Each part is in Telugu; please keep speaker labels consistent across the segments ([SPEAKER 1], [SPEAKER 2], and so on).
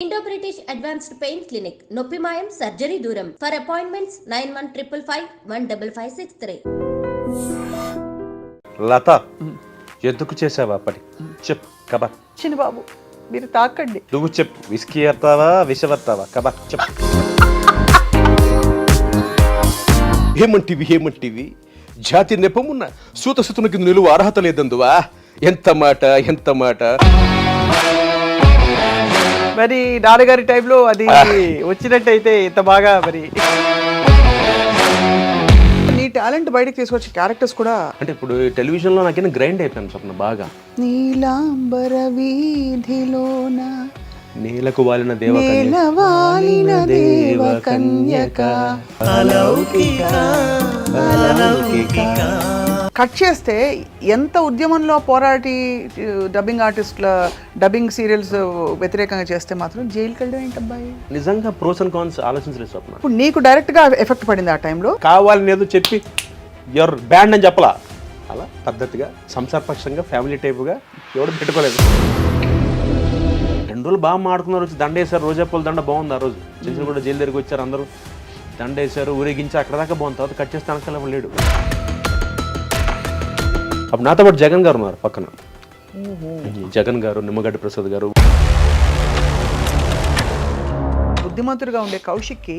[SPEAKER 1] Indo British advanced pain clinic నొప్పి మాయం సర్జరీ దూరం ఫర్ అపాయింట్మెంట్స్ 9155515563.
[SPEAKER 2] లత ఎందుకు చేసావా పని చెప్పు కబా
[SPEAKER 3] చిన్న బాబు మీరు తాకండి.
[SPEAKER 2] నువ్వు చెప్పు విస్కీ ఎత్తావా విషవత్తావా కబా చెప్పు. ఏమంటివి జాతి నెపమున్న సూతసుతునికి నిలువ అర్హత లేదందువా. ఎంత మాట
[SPEAKER 3] మరి నాన్నగారి టైంలో అది వచ్చినట్టయితే ఇంత బాగా మరి నీ టాలెంట్ బయటకు తీసుకొచ్చే క్యారెక్టర్స్ కూడా
[SPEAKER 2] అంటే ఇప్పుడు టెలివిజన్లో నాకేనా గ్రైండ్ అయిపోయాను స్వప్న బాగా.
[SPEAKER 3] నీలాంబర వీధిలోన
[SPEAKER 2] నేలకు వాలిన
[SPEAKER 3] నేలవాలిన దేవ కన్యక కట్ చేస్తే ఎంత ఉద్యమంలో పోరాటి డబ్బింగ్ ఆర్టిస్టుల డబ్బింగ్ సీరియల్స్ వ్యతిరేకంగా చేస్తే మాత్రం జైలుకి వెళ్ళడం ఏంటబ్బాయి.
[SPEAKER 2] నిజంగా ప్రోస్ అండ్ కాన్స్ ఆలోచించలేదు స్వప్న.
[SPEAKER 3] ఇప్పుడు నీకు డైరెక్ట్ గా ఎఫెక్ట్ పడింది ఆ టైంలో.
[SPEAKER 2] కావాలని ఏదో చెప్పి ఎవరు బ్యాండ్ అని చెప్పలా, అలా పద్ధతిగా సంసారపక్షంగా ఫ్యామిలీ టైపుగా ఎవరు పెట్టుకోలేదు. 2 రోజులు బాగా మాడుకున్నారు, వచ్చి దండ వేశారు. రోజాపూల దండ బాగుంది ఆ రోజు. చిన్న కూడా జైలు దగ్గరికి వచ్చారు, అందరూ దండ వేశారు, ఊరేగించి అక్కడ దాకా బాగుంది. తర్వాత కట్ చేస్తే అనకాల లేడు. అప్పుడు నాతో పాటు జగన్ గారు ఉన్నారు పక్కన. జగన్ గారు, నిమ్మగడ్డ ప్రసాద్ గారు.
[SPEAKER 3] బుద్ధిమంతుడిగా ఉండే కౌశిక్కి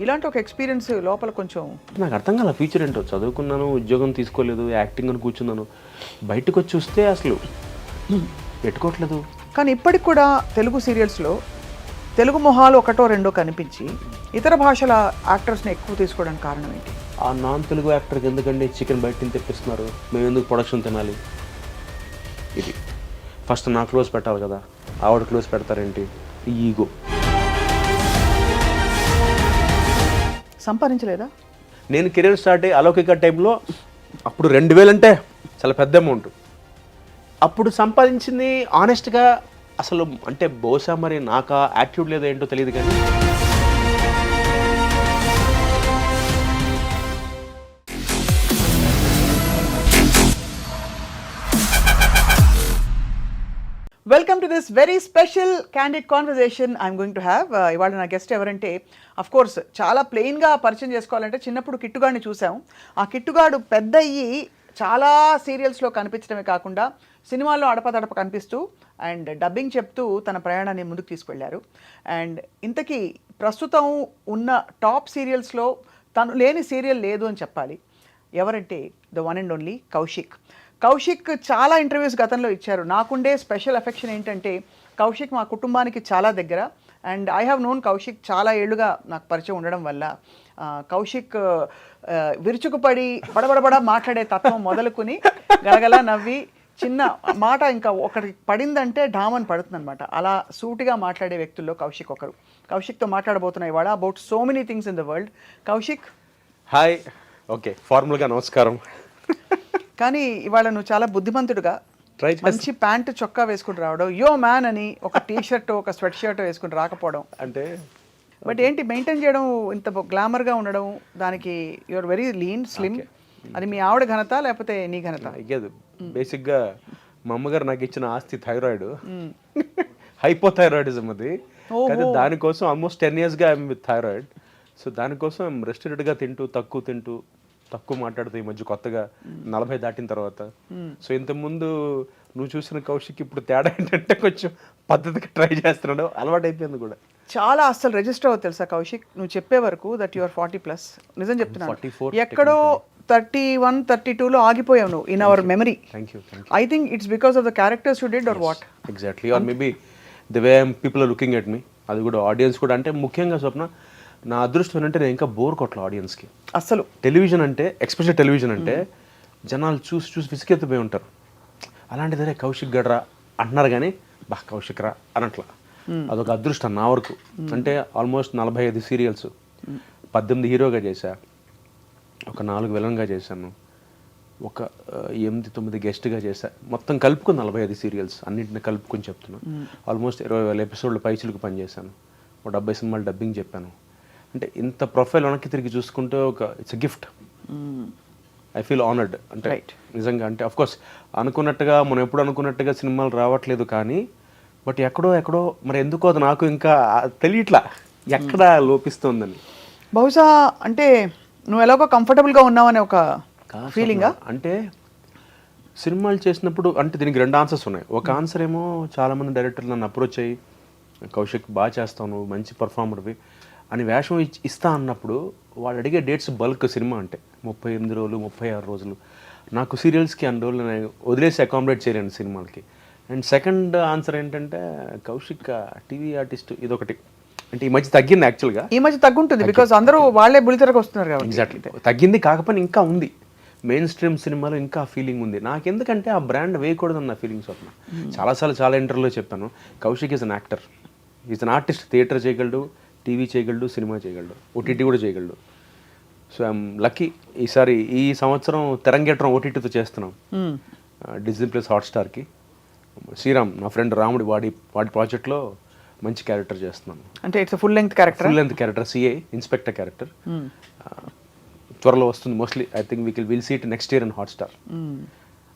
[SPEAKER 3] ఇలాంటి ఒక ఎక్స్పీరియన్స్ లోపల కొంచెం
[SPEAKER 2] నాకు అర్థం కాల ఫ్యూచర్ ఏంటో. చదువుకున్నాను, ఉద్యోగం తీసుకోలేదు, యాక్టింగ్ అని కూర్చున్నాను. బయటకు వచ్చి చూస్తే అసలు పెట్టుకోవట్లేదు.
[SPEAKER 3] కానీ ఇప్పటికి కూడా తెలుగు సీరియల్స్లో తెలుగు మొహాలు ఒకటో రెండో కనిపించి ఇతర భాషల యాక్టర్స్ని ఎక్కువ తీసుకోవడానికి కారణం ఏంటి?
[SPEAKER 2] ఆ నాన్ తెలుగు యాక్టర్కి ఎందుకండి చికెన్ బయట నుంచి తెప్పిస్తున్నారు, మేము ఎందుకు ప్రొడక్షన్ తినాలి? ఇది ఫస్ట్ నా క్లోజ్ పెట్టాలి కదా, ఆవిడ క్లోజ్ పెడతారేంటి? ఈగో.
[SPEAKER 3] సంపాదించలేదా?
[SPEAKER 2] నేను కెరీర్ స్టార్ట్ అయ్యి అలౌకిక టైంలో అప్పుడు 2000 అంటే చాలా పెద్ద అమౌంట్. అప్పుడు సంపాదించింది ఆనెస్ట్గా అసలు అంటే బహుశా మరి నాకు ఆ యాటిట్యూడ్ లేదో ఏంటో తెలియదు కానీ
[SPEAKER 3] welcome to this very special candid conversation I'm going to have. ఇవాళ నా గెస్ట్ ఎవరంటే అఫ్ కోర్స్ చాలా ప్లెయిన్గా పరిచయం చేసుకోవాలంటే చిన్నప్పుడు కిట్టుగాడిని చూసాం. ఆ కిట్టుగాడు పెద్ద అయ్యి చాలా సీరియల్స్లో కనిపించడమే కాకుండా సినిమాల్లో అడపదడప కనిపిస్తూ అండ్ డబ్బింగ్ చెప్తూ తన ప్రయాణాన్ని ముందుకు తీసుకెళ్లారు. అండ్ ఇంతకీ ప్రస్తుతం ఉన్న టాప్ సీరియల్స్లో తను లేని సీరియల్ లేదు అని చెప్పాలి. ఎవరంటే the one and only Kaushik. Kaushik చాలా ఇంటర్వ్యూస్ గతంలో ఇచ్చారు. నాకుండే స్పెషల్ ఎఫెక్షన్ ఏంటంటే కౌశిక్ మా కుటుంబానికి చాలా దగ్గర. And I have known Kaushik చాలా ఏళ్ళుగా నాకు పరిచయం ఉండడం వల్ల కౌశిక్ విరుచుకుపడి బడబడబడ మాట్లాడే తత్వం మొదలుకుని గలగల నవ్వి చిన్న మాట ఇంకా ఒకటి పడిందంటే డామన్ పడుతుందన్నమాట. అలా సూటిగా మాట్లాడే వ్యక్తుల్లో కౌశిక్ ఒకరు. కౌశిక్తో మాట్లాడబోతున్నా ఇవాళ about so many things in the world. Kaushik
[SPEAKER 2] hi. Okay, ఫార్మల్గా నమస్కారం.
[SPEAKER 3] కానీ ఇవాళ నువ్వు చాలా బుద్ధిమంతుడుగా మంచి ప్యాంటు చొక్కా వేసుకుని రావడం, యో మ్యాన్ అని ఒక టీ షర్ట్ ఒక స్వెట్ షర్ట్ వేసుకుని రాకపోవడం అంటే బట్ ఏంటి మెయింటైన్ చేయడం, ఇంత గ్లామర్గా ఉండడం, దానికి యువర్ వెరీ లీన్ స్లిమ్. అది మీ ఆవిడ ఘనత లేకపోతే నీ ఘనత?
[SPEAKER 2] బేసిక్గా మా అమ్మగారు నాకు ఇచ్చిన ఆస్తి థైరాయిడ్, హైపోథైరాయిడిజం. అది కానీ దానికోసం ఆల్మోస్ట్ 10 yearsగా ఐఎమ్ విత్ థైరాయిడ్. సో దానికోసం రెస్ట్రిక్టెడ్గా తింటూ తక్కువ మాట్లాడుతూ ఈ మధ్య కొత్తగా 40 దాటిన తర్వాత. సో ఇంతకుముందు నువ్వు చూసిన కౌశిక్ ఇప్పుడు తేడా ఏంటంటే కొంచెం పద్ధతిగా ట్రై చేస్తున్నాడు, అలవాటు అయిపోయింది కూడా.
[SPEAKER 3] చాలా అసలు రిజిస్టర్ అవ్వదు తెలుసా కౌశిక్, నువ్వు చెప్పే వరకు దట్ యువర్ 40+. నిజం చెప్తున్నాను, ఎక్కడో 31, 32లో ఆగిపోయావు నువ్వు in our memory. I think it's because of the characters you did or what?
[SPEAKER 2] Exactly, or maybe the way people are looking at me. అది కూడా ఆడియన్స్ కూడా. అంటే ముఖ్యంగా స్వప్న నా అదృష్టం అంటే నేను ఇంకా బోర్ కొట్టలే ఆడియన్స్కి. అసలు టెలివిజన్ అంటే, ఎస్పెషల్ టెలివిజన్ అంటే జనాలు చూసి విసిగెత్తిపోయి ఉంటారు. అలాంటిదరే కౌశిక్ గడ్రా అంటున్నారు కానీ బా కౌశిక్ రా అనట్లా. అదొక అదృష్టం నా వరకు. అంటే ఆల్మోస్ట్ 45 సీరియల్స్, 18 హీరోగా చేశా, ఒక 4 విలన్గా చేశాను, ఒక 8-9 గెస్ట్గా చేశా. మొత్తం కలుపుకుని 45 సీరియల్స్ అన్నింటిని కలుపుకొని చెప్తున్నాను. ఆల్మోస్ట్ 20,000 ఎపిసోడ్లు పైచిలకు పనిచేశాను, ఒక 70 సినిమాలు డబ్బింగ్ చెప్పాను. అంటే ఇంత ప్రొఫైల్ వెనక్కి తిరిగి చూసుకుంటే ఒక it's a gift. I feel honoured. అంటే నిజంగా అంటే అఫ్కోర్స్ అనుకున్నట్టుగా మనం ఎప్పుడు అనుకున్నట్టుగా సినిమాలు రావట్లేదు కానీ బట్ ఎక్కడో మరి ఎందుకో అది నాకు ఇంకా తెలియట్లా ఎక్కడ లోపిస్తుందని.
[SPEAKER 3] బహుశా అంటే నువ్వు ఎలాగో కంఫర్టబుల్గా ఉన్నావనే ఒక ఫీలింగా?
[SPEAKER 2] అంటే సినిమాలు చేసినప్పుడు అంటే దీనికి 2 ఆన్సర్స్ ఉన్నాయి. ఒక ఆన్సర్ ఏమో చాలామంది డైరెక్టర్లు నన్ను అప్రోచ్ అయ్యి కౌశిక్ బాగా చేస్తావు, నువ్వు మంచి పర్ఫార్మర్వి అని వేషం ఇస్తా అన్నప్పుడు వాళ్ళు అడిగే డేట్స్ బల్క్. సినిమా అంటే 38 రోజులు 36 రోజులు. నాకు సీరియల్స్కి అన్ని రోజులు నేను వదిలేసి అకామిడేట్ చేయలేను సినిమాలకి. అండ్ సెకండ్ ఆన్సర్ ఏంటంటే కౌశిక్ టీవీ ఆర్టిస్ట్ ఇదొకటి. అంటే ఈ మధ్య తగ్గింది యాక్చువల్గా.
[SPEAKER 3] ఈ మధ్య తగ్గుంటుంది బికాజ్ అందరూ వాళ్ళే బుల్లితెరకు వస్తున్నారు కాబట్టి.
[SPEAKER 2] ఎగ్జాక్ట్లీ తగ్గింది, కాకపోతే ఇంకా ఉంది మెయిన్ స్ట్రీమ్ సినిమాలో ఇంకా ఫీలింగ్ ఉంది. నాకెందుకంటే ఆ బ్రాండ్ వేయకూడదన్న ఫీలింగ్ స్వప్న. చాలాసార్లు చాలా ఇంటర్వ్యూలో చెప్పాను, Kaushik is an actor, is an artist. Theatre చేయగలడు, టీవీ చేయగలడు, సినిమా చేయగలడు, ఓటీటీ కూడా చేయగలడు. So I'm lucky. ఈసారి ఈ సంవత్సరం తెరంగేట్రం ఓటీటీతో చేస్తున్నాం డిజ్నీ ప్లస్ హాట్స్టార్కి. శ్రీరామ్ నా ఫ్రెండ్ రాముడి వాడి ప్రాజెక్ట్లో మంచి క్యారెక్టర్ చేస్తున్నాను.
[SPEAKER 3] అంటే it's full length character
[SPEAKER 2] CA inspector character. త్వరలో వస్తుంది mostly. I think will see it next year in Hotstar.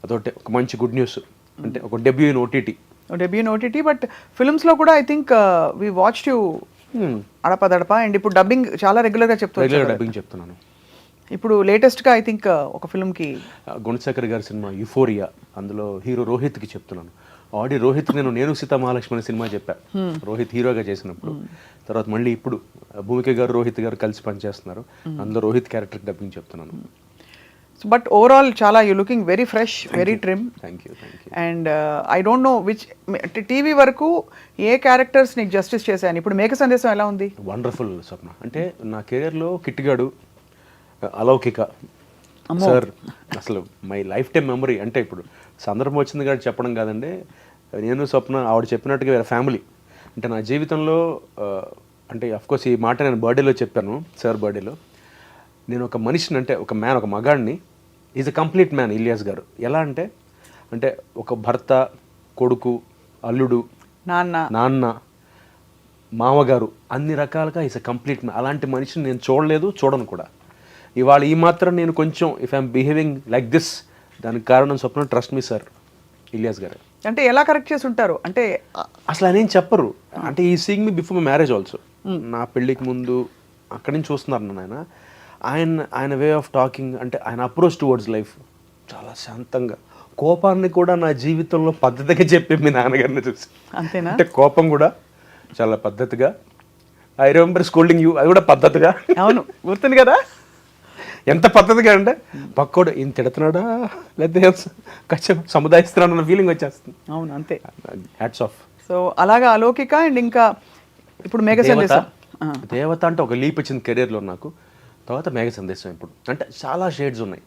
[SPEAKER 2] అదొకటి ఒక మంచి గుడ్ న్యూస్. అంటే ఒక డెబ్యూ ఇన్ ఓటీటీ. బట్ ఫిల్మ్స్లో కూడా I think we watched you అడపదడప. అండ్ ఇప్పుడు డబ్బింగ్ చాలా రెగ్యులర్గా చెప్తున్నాను.
[SPEAKER 3] ఇప్పుడు లేటెస్ట్గా ఐ థింక్ ఒక ఫిల్మ్కి
[SPEAKER 2] గుణశేఖర్ గారి సినిమా యుఫోరియా, అందులో హీరో రోహిత్కి చెప్తున్నాను. ఆల్రెడీ రోహిత్ నేను సీతా మహాలక్ష్మి అనే సినిమా చెప్పా, రోహిత్ హీరోగా చేసినప్పుడు. తర్వాత మళ్ళీ ఇప్పుడు భూమిక గారు రోహిత్ గారు కలిసి పనిచేస్తున్నారు, అందులో రోహిత్ క్యారెక్టర్ డబ్బింగ్ చెప్తున్నాను.
[SPEAKER 3] బట్ ఓవరాల్ చాలా you looking very fresh, very trim.
[SPEAKER 2] Thank you.
[SPEAKER 3] And I don't no which TV వరకు ఏ క్యారెక్టర్స్ నీకు జస్టిస్ చేశాను. ఇప్పుడు మేక సందేశం ఎలా ఉంది?
[SPEAKER 2] వండర్ఫుల్ స్వప్న. అంటే నా కెరియర్లో కిట్టిగాడు, అలౌకిక సార్ అసలు మై లైఫ్ టైం మెమరీ. అంటే ఇప్పుడు సందర్భం వచ్చింది కాబట్టి చెప్పడం కాదండి, నేను స్వప్న ఆవిడ చెప్పినట్టుగా వేరే ఫ్యామిలీ. అంటే నా జీవితంలో అంటే అఫ్కోర్స్ ఈ మాట నేను బర్త్డేలో చెప్పాను, సార్ బర్త్డేలో. నేను ఒక మనిషిని, అంటే ఒక మ్యాన్, ఒక మగాడిని, is a complete man Ilyas గారు. ఎలా అంటే ఒక భర్త, కొడుకు, అల్లుడు, నాన్న, మామగారు, అన్ని రకాలుగా ఈజ్ అ కంప్లీట్ మ్యాన్. అలాంటి మనిషిని నేను చూడలేదు, చూడను కూడా. ఇవాళ ఈ మాత్రం నేను కొంచెం if I'm behaving like this, దానికి కారణం స్వప్న ట్రస్ట్ మీ సార్ ఇలియాస్ గారు.
[SPEAKER 3] అంటే ఎలా కరెక్ట్ చేసి ఉంటారు అంటే
[SPEAKER 2] అసలు ఆయన ఏం చెప్పరు. అంటే ఈ seeing me before my marriage also. నా పెళ్ళికి ముందు అక్కడి నుంచి చూస్తున్నారు నన్ను. ఆయన వే ఆఫ్ టాకింగ్, అంటే ఆయన అప్రోచ్ టువర్డ్స్ లైఫ్ చాలా శాంతంగా. కోపాన్ని కూడా నా జీవితంలో పద్ధతిగా చెప్పి మీ నాన్నగారిని చూసి.
[SPEAKER 3] అంతేనా?
[SPEAKER 2] అంటే కోపం కూడా చాలా పద్ధతిగా. ఐ రిమెంబర్ స్కోల్డింగ్ యూ, అది కూడా పద్ధతిగా. అవును,
[SPEAKER 3] గుర్తుంది కదా.
[SPEAKER 2] ఎంత పద్ధతిగా అంటే పక్కోడు ఈయన తిడుతున్నాడా లేకపోతే కొంచెం సముదాయిస్తున్నాడు అన్న ఫీలింగ్ వచ్చేస్తుంది.
[SPEAKER 3] అవును, అంతే.
[SPEAKER 2] Hats off.
[SPEAKER 3] సో అలాగా అలౌకిక. అండ్ ఇంకా ఇప్పుడు మేఘ సందేశం.
[SPEAKER 2] దేవత అంటే ఒక లీప్ వచ్చింది కెరీర్లో నాకు. తర్వాత మేఘ సందేశం. ఇప్పుడు అంటే చాలా షేడ్స్ ఉన్నాయి.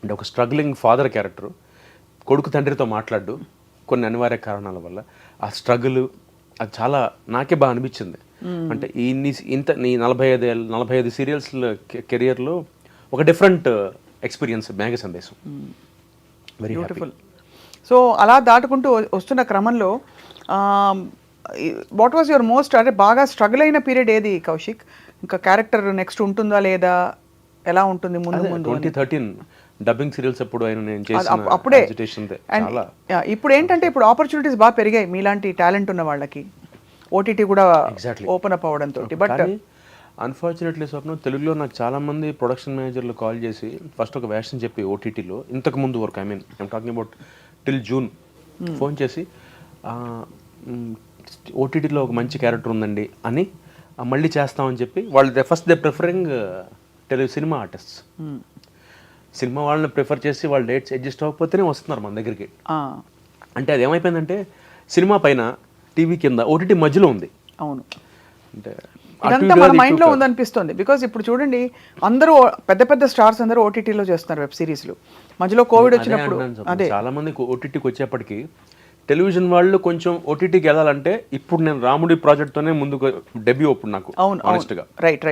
[SPEAKER 2] అంటే ఒక స్ట్రగ్లింగ్ ఫాదర్ క్యారెక్టర్, కొడుకు తండ్రితో మాట్లాడు కొన్ని అనివార్య కారణాల వల్ల. ఆ స్ట్రగుల్ అది చాలా నాకే బాగా అనిపించింది. అంటే నీ 45 సీరియల్స్ కెరియర్లో ఒక డిఫరెంట్ ఎక్స్పీరియన్స్ మేఘ సందేశం. Very beautiful.
[SPEAKER 3] సో అలా దాటుకుంటూ వస్తున్న క్రమంలో వాట్ వాజ్ యువర్ మోస్ట్, అంటే బాగా స్ట్రగుల్ అయిన పీరియడ్ ఏది కౌశిక్? ఇంకా క్యారెక్టర్ నెక్స్ట్ ఉంటుందా లేదా, ఎలా ఉంటుంది ముందు?
[SPEAKER 2] 2013 డబ్బింగ్ సీరియల్స్ అప్పుడు ఆయన నేను చేసిన
[SPEAKER 3] అప్పుడే.
[SPEAKER 2] చాలా.
[SPEAKER 3] ఇప్పుడు ఏంటంటే ఇప్పుడు ఆపర్చునిటీస్ బాగా పెరిగాయి మీలాంటి టాలెంట్ ఉన్న వాళ్ళకి, ఓటీటీ కూడా ఓపెన్ అప్ అవ్వడంతో. బట్
[SPEAKER 2] అన్ఫార్చునేట్లీ స్వప్న, తెలుగులో నాకు చాలామంది ప్రొడక్షన్ మేనేజర్లు కాల్ చేసి ఫస్ట్ ఒక వేషన్ చెప్పి ఓటీటీలో ఇంతకు ముందు వరకు, I mean I'm talking about till June, phone చేసి ఓటీటీలో ఒక మంచి క్యారెక్టర్ ఉందండి అని మళ్ళీ చేస్తామని చెప్పి వాళ్ళు first they preferring cinema artists. Cinema వాళ్ళని ప్రిఫర్ చేసి వాళ్ళ డేట్స్ అడ్జస్ట్ అవ్వకపోతేనే వస్తున్నారు మన దగ్గరికి. అంటే అది ఏమైపోయిందంటే సినిమా పైన టీవీ కింద ఓటీటీ మధ్యలో ఉంది.
[SPEAKER 3] అవును,
[SPEAKER 2] అంటే
[SPEAKER 3] ఇదంతా మన మైండ్లో ఉందనిపిస్తుంది. బికాజ్ ఇప్పుడు చూడండి, అందరూ పెద్ద పెద్ద స్టార్స్ అందరూ ఓటీటీలో చేస్తున్నారు వెబ్ సిరీస్లు. మధ్యలో కోవిడ్ వచ్చినప్పుడు
[SPEAKER 2] అదే చాలా మంది ఓటీటీకి వచ్చేప్పటికి టెలివిజన్ వాళ్ళు కొంచెం ఓటీటీకి వెళ్ళాలంటే ఇప్పుడు నేను రాముడి ప్రాజెక్ట్తోనే ముందుకు డెబ్యూ అప్పుడు నాకు.
[SPEAKER 3] అవును, ఆనెస్ట్గా. రైట్.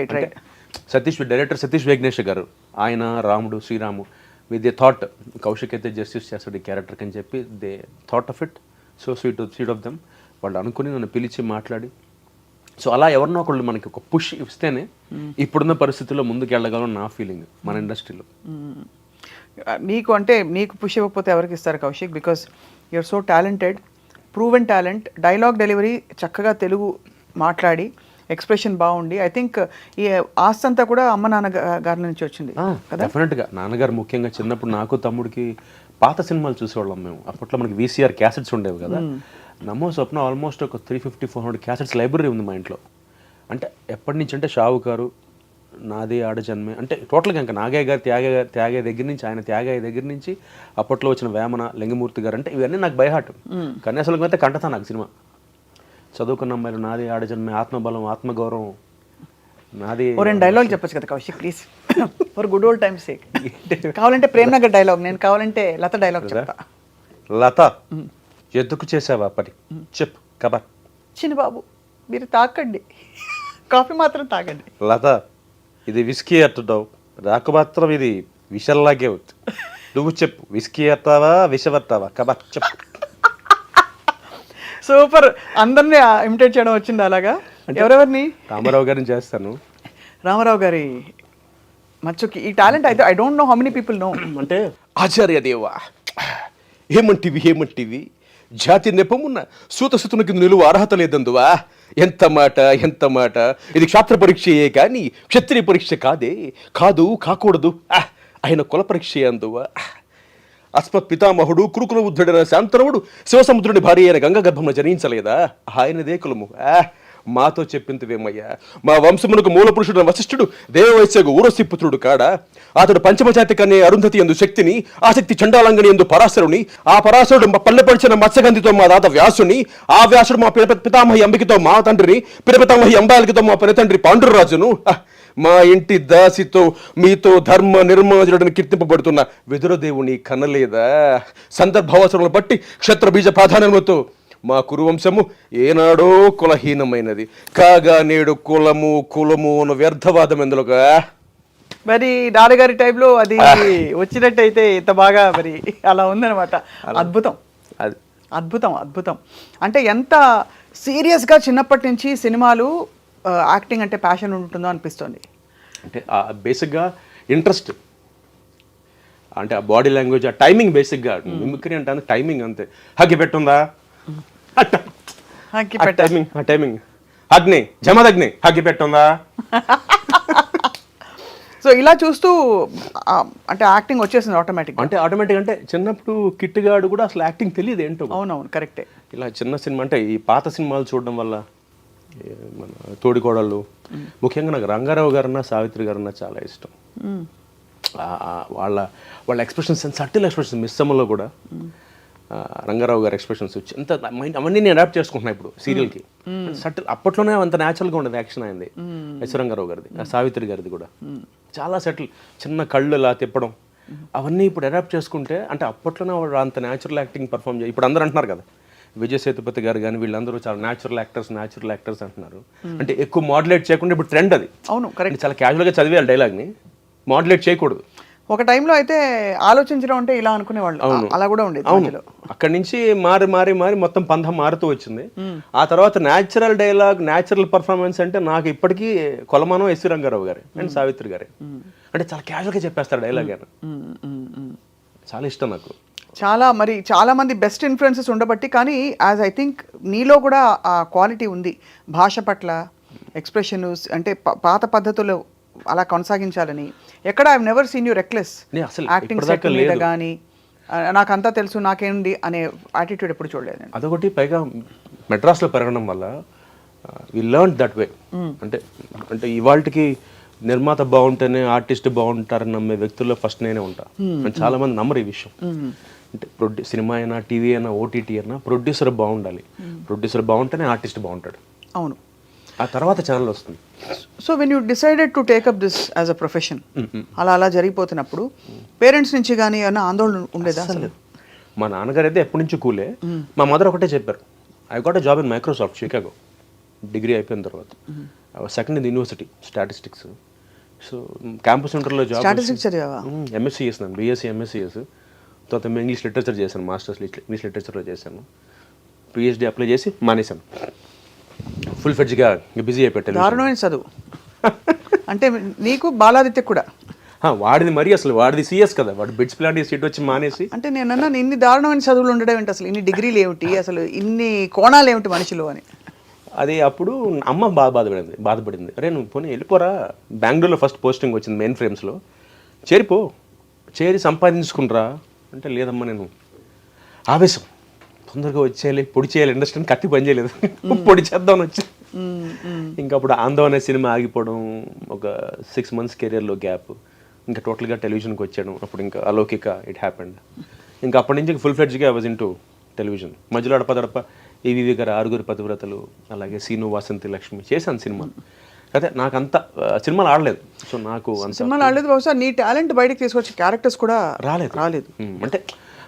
[SPEAKER 2] డైరెక్టర్ సతీష్ వేగ్నేష్ గారు, ఆయన రాముడు Sriramu with they thought Kaushik అయితే జస్టిస్ చేస్తాడు ఈ క్యారెక్టర్కి అని చెప్పి they thought of it. So sweet of them. వాళ్ళు అనుకుని నన్ను పిలిచి మాట్లాడి, సో అలా ఎవరినో ఒకళ్ళు మనకి ఒక పుష్ ఇస్తేనే ఇప్పుడున్న పరిస్థితుల్లో ముందుకు వెళ్ళగలం నా ఫీలింగ్ మన ఇండస్ట్రీలో.
[SPEAKER 3] నీకు అంటే నీకు పుష్ ఇవ్వకపోతే ఎవరికి ఇస్తారు Kaushik? Because you're so talented proven talent, dialogue delivery చక్కగా తెలుగు మాట్లాడి ఎక్స్ప్రెషన్ బాగుండి, ఐ థింక్ ఈ ఆస్తి అంతా కూడా అమ్మ నాన్న గారి నుంచి వచ్చింది కదా.
[SPEAKER 2] డెఫినెట్గా నాన్నగారు ముఖ్యంగా చిన్నప్పుడు నాకు తమ్ముడికి పాత సినిమాలు చూసేవాళ్ళం మేము. అప్పట్లో మనకి వీసీఆర్ క్యాసెట్స్ ఉండేవి కదా. నమో స్వప్న ఆల్మోస్ట్ ఒక 350-400 క్యాసెట్స్ లైబ్రరీ ఉంది మా ఇంట్లో. అంటే ఎప్పటి నుంచి అంటే షావుకారు, నాది ఆడజన్మే, అంటే టోటల్గా ఇంకా నాగయ్య గారు త్యాగయ్య దగ్గర నుంచి, ఆయన త్యాగయ్య దగ్గర నుంచి అప్పట్లో వచ్చిన వేమన, లింగమూర్తి గారు, అంటే ఇవన్నీ నాకు బైహార్ట్. కన్యాశుల్కం అయితే కంటతా నాకు సినిమా. చదువుకున్న అమ్మాయిలు, నాది ఆడజన్మే, ఆత్మబలం, ఆత్మగౌరవం, నాది.
[SPEAKER 3] రెండు డైలాగ్ చెప్పచ్చు కదా Kaushik please, for good old times sake. కావాలంటే ప్రేమ్నగర్ డైలాగ్, నేను కావాలంటే లత డైలాగ్ చెప్తా.
[SPEAKER 2] లత ఎందుకు చేసావా పని చెప్పు కబర్.
[SPEAKER 3] చిన్న బాబు మీరు తాకండి, కాఫీ మాత్రం తాగండి.
[SPEAKER 2] లత ఇది విస్కీ అట్టుతావు, నాకు మాత్రం ఇది విషల్లాగే ఉంది. నువ్వు చెప్పు, విస్కీ అట్టావా విషవట్టావా కబర్ చెప్పు.
[SPEAKER 3] సూపర్, అందరినీ ఇమిటేట్ చేయడం వచ్చింది అలాగా. ఎవరెవరిని?
[SPEAKER 2] రామారావు గారిని చేస్తాను.
[SPEAKER 3] రామారావు గారి మచ్చుకి ఈ టాలెంట్ అయితే I don't know how many people know.
[SPEAKER 2] అంటే ఆచార్య దేవా ఏమంటివి జాతి నెపమున్న సూతసుతునికి నిలువ అర్హత లేదందువా. ఎంత మాట, ఇది క్షాత్ర పరీక్షయే కానీ క్షత్రియ పరీక్ష కాదు కాకూడదు. ఆయన కుల పరీక్ష అందువా. అస్మత్ పితామహుడు కురుకుల బుద్ధుడైన శాంతనవుడు శివసముద్రుని భార్య అయిన గంగ గర్భంలో జనించలేదా. ఆయనదే కులము. మాతో చెప్పిందివేమయ్యా. మా వంశమునకు మూల పురుషుడు వశిష్ఠుడు దేవవైశ్యకు ఊరసిపుత్రుడు కాడా. అతడు పంచమజాతి కనే అరుంధతి ఎందు శక్తిని, ఆసక్తి చండాలంగని ఎందు పరాశరుని, ఆ పరాశరుడు పల్లెపడిచిన మత్స్యగంధితో మా దాత వ్యాసుని, ఆ వ్యాసుడు మా పితామహి అంబికతో మా తండ్రిని, పితామహి అంబాలికతో మా పెనతండ్రి పాండురాజును, మా ఇంటి దాసితో మీతో ధర్మ నిర్మాజుడని కీర్తింపబడుతున్న విదురదేవుని కనలేదా. సందర్భావసరములను బట్టి క్షత్ర బీజ ప్రాధాన్యములతో మా కురువంశము ఏనాడో కులహీనమైనది కాగా నేడు కులము అన్న వ్యర్థవాదం ఎందులోగా.
[SPEAKER 3] మరి నాన్నగారి టైంలో అది వచ్చినట్టయితే ఇంత బాగా మరి అలా ఉందన్నమాట. అద్భుతం,
[SPEAKER 2] అది
[SPEAKER 3] అద్భుతం. అంటే ఎంత సీరియస్గా చిన్నప్పటి నుంచి సినిమాలు, యాక్టింగ్ అంటే ప్యాషన్ ఉంటుందో అనిపిస్తుంది.
[SPEAKER 2] అంటే బేసిక్గా ఇంట్రెస్ట్, అంటే ఆ బాడీ లాంగ్వేజ్, ఆ టైమింగ్, బేసిక్గా మిమిక్రీ అంటే టైమింగ్ అంతే. హగ్గి పెట్టుందా టైమింగ్, అగ్ని జమదగ్ని హగ్గి పెట్టుందా.
[SPEAKER 3] సో ఇలా చూస్తూ అంటే యాక్టింగ్ వచ్చేసింది ఆటోమేటిక్.
[SPEAKER 2] అంటే ఆటోమేటిక్ అంటే చిన్నప్పుడు కిట్టుగాడు కూడా అసలు యాక్టింగ్ తెలియదు ఏంటో.
[SPEAKER 3] అవునవును కరెక్టే.
[SPEAKER 2] ఇలా చిన్న సినిమా అంటే ఈ పాత సినిమాలు చూడడం వల్ల, మన తోడికోడళ్ళు, ముఖ్యంగా నాకు రంగారావు గారన్నా సావిత్రి గారన్నా చాలా ఇష్టం. వాళ్ళ ఎక్స్ప్రెషన్స్, సటిల్ ఎక్స్ప్రెషన్స్, మిస్సమ్మలో కూడా రంగారావు గారి ఎక్స్ప్రెషన్స్ ఎంత అవన్నీ నేను అడాప్ట్ చేసుకుంటున్నాను ఇప్పుడు సీరియల్కి. సటిల్, అప్పట్లోనే అంత న్యాచురల్గా ఉండేది యాక్షన్ అయింది. ఎస్ రంగారావు గారిది, సావిత్రి గారిది కూడా చాలా సెటిల్, చిన్న కళ్ళు ఇలా తిప్పడం, అవన్నీ ఇప్పుడు అడాప్ట్ చేసుకుంటే, అంటే అప్పట్లోనే వాళ్ళు అంత న్యాచురల్ యాక్టింగ్ పర్ఫామ్ చేయాలి. ఇప్పుడు అందరూ అంటున్నారు కదా, విజయ్ సేతుపతి గారు కానీ వీళ్ళందరూ చాలా న్యాచురల్ యాక్టర్స్ అంటున్నారు. అంటే ఎక్కువ మాడ్యులేట్ చేయకుండా ఇప్పుడు ట్రెండ్ అది.
[SPEAKER 3] అవును కరెక్ట్.
[SPEAKER 2] చాలా క్యాజువల్గా చదివేయాలి డైలాగ్ని, మాడ్యులేట్ చేయకూడదు.
[SPEAKER 3] ఒక టైంలో అయితే ఆలోచించడం అంటే ఇలా అనుకునేవాళ్ళు, అలా కూడా ఉండేది.
[SPEAKER 2] అవును, అక్కడి నుంచి మారి మొత్తం పంధం మారుతూ వచ్చింది. ఆ తర్వాత న్యాచురల్ డైలాగ్, న్యాచురల్ పర్ఫార్మెన్స్ అంటే నాకు ఇప్పటికీ కొలమానం ఎస్ రంగారావు గారు అండ్ సావిత్రి గారే. అంటే చాలా క్యాజువల్గా చెప్పేస్తారు డైలాగ్ అని, చాలా ఇష్టం నాకు.
[SPEAKER 3] చాలా మంది బెస్ట్ ఇన్ఫ్లుయెన్సెస్ ఉండబట్టి, కానీ యాజ్ ఐ థింక్ నీలో కూడా ఆ క్వాలిటీ ఉంది, భాష పట్ల ఎక్స్ప్రెషన్, అంటే పాత పద్ధతుల్లో అలా కొనసాగించాలని. ఎక్కడ I never seen you reckless acting set మీద కానీ, నాకంతా తెలుసు నాకేంది అనే యాటిట్యూడ్ ఎప్పుడు చూడలేదు.
[SPEAKER 2] అదొకటి, పైగా మెడ్రాస్లో పెరగడం వల్ల వి లెర్న్ దట్ వే. అంటే ఇవాళకి నిర్మాత బాగుంటేనే ఆర్టిస్ట్ బాగుంటారని నమ్మే వ్యక్తుల్లో ఫస్ట్ నేనే ఉంటా. అంటే చాలా మంది నమ్మరు ఈ విషయం. అంటే సినిమా అయినా, టీవీ అయినా, ఓటీటీ అయినా ప్రొడ్యూసర్ బాగుండాలి. ప్రొడ్యూసర్ బాగుంటేనే ఆర్టిస్ట్ బాగుంటాడు.
[SPEAKER 3] అవును,
[SPEAKER 2] ఆ తర్వాత ఛానల్ వస్తుంది.
[SPEAKER 3] So when you decided to take up this as a profession, అలా జరిగిపోతున్నప్పుడు పేరెంట్స్ నుంచి కానీ ఏమైనా ఆందోళన ఉండేదా?
[SPEAKER 2] అసలు మా నాన్నగారు అయితే ఎప్పటి నుంచి కూలే. మా మదర్ ఒకటే చెప్పారు, I got a job in Microsoft Chicago. Degree అయిపోయిన తర్వాత second in university statistics. So campus సెంటర్లో జాబ్.
[SPEAKER 3] స్టాటిస్టిక్స్ చదివావా?
[SPEAKER 2] ఎంఎస్సీ చేసినాను, బీఎస్సీ ఎంఎస్సీ చేసి తర్వాత ఇంగ్లీష్ లిటరేచర్ చేశాను, మాస్టర్స్ ఇంగ్లీష్ లిటరేచర్లో చేశాను. పిహెచ్డీ అప్లై చేసి మానేశాను. ఫుల్ ఫెడ్జ్గా బిజీ అయిపోయాను.
[SPEAKER 3] దారుణమైన చదువు అంటే నీకు బాలాదిత్య కూడా
[SPEAKER 2] వాడిది మరి అసలు వాడిది సీఎస్ కదా, వాడు బిట్స్ ప్లాంట్ సీట్ వచ్చి మానేసి.
[SPEAKER 3] అంటే నేనన్నా ఇన్ని దారుణమైన చదువులు ఉండడం ఏంటి, అసలు ఇన్ని డిగ్రీలు ఏమిటి, అసలు ఇన్ని కోణాలు ఏమిటి మనిషిలో అని.
[SPEAKER 2] అది అప్పుడు అమ్మ బాధపడింది. అరే నువ్వు పోనీ వెళ్ళిపోరా, బెంగళూరులో ఫస్ట్ పోస్టింగ్ వచ్చింది మెయిన్ ఫ్రేమ్స్లో, చేరి సంపాదించుకుంటారా అంటే, లేదమ్మా నేను ఆవేశం తొందరగా వచ్చేయాలి, పొడి చేయాలి, ఇండస్ట్రీని కత్తి పని చేయలేదు, పొడి చేద్దామని వచ్చి. ఇంకా అప్పుడు ఆందోళన సినిమా ఆగిపోవడం, ఒక 6 months కెరియర్లో గ్యాప్, ఇంకా టోటల్గా టెలివిజన్కి వచ్చాను. అప్పుడు ఇంకా అలౌకిక ఇట్ హ్యాపెండ్. ఇంకా అప్పటి నుంచి ఫుల్ ఫ్లెడ్జ్గా ఐ వాజ్ ఇంటూ టెలివిజన్. మధ్యలో అడపదడప ఈవీవి గారు 6 పతివ్రతలు, అలాగే సీను వాసంతి లక్ష్మి చేశాను సినిమా. అదే నాకు అంత సినిమాలు ఆడలేదు, సో నాకు అంత
[SPEAKER 3] సినిమాలు ఆడలేదు. బహుశా నీ టాలెంట్ బయటకు తీసుకొచ్చే క్యారెక్టర్స్ కూడా రాలేదు.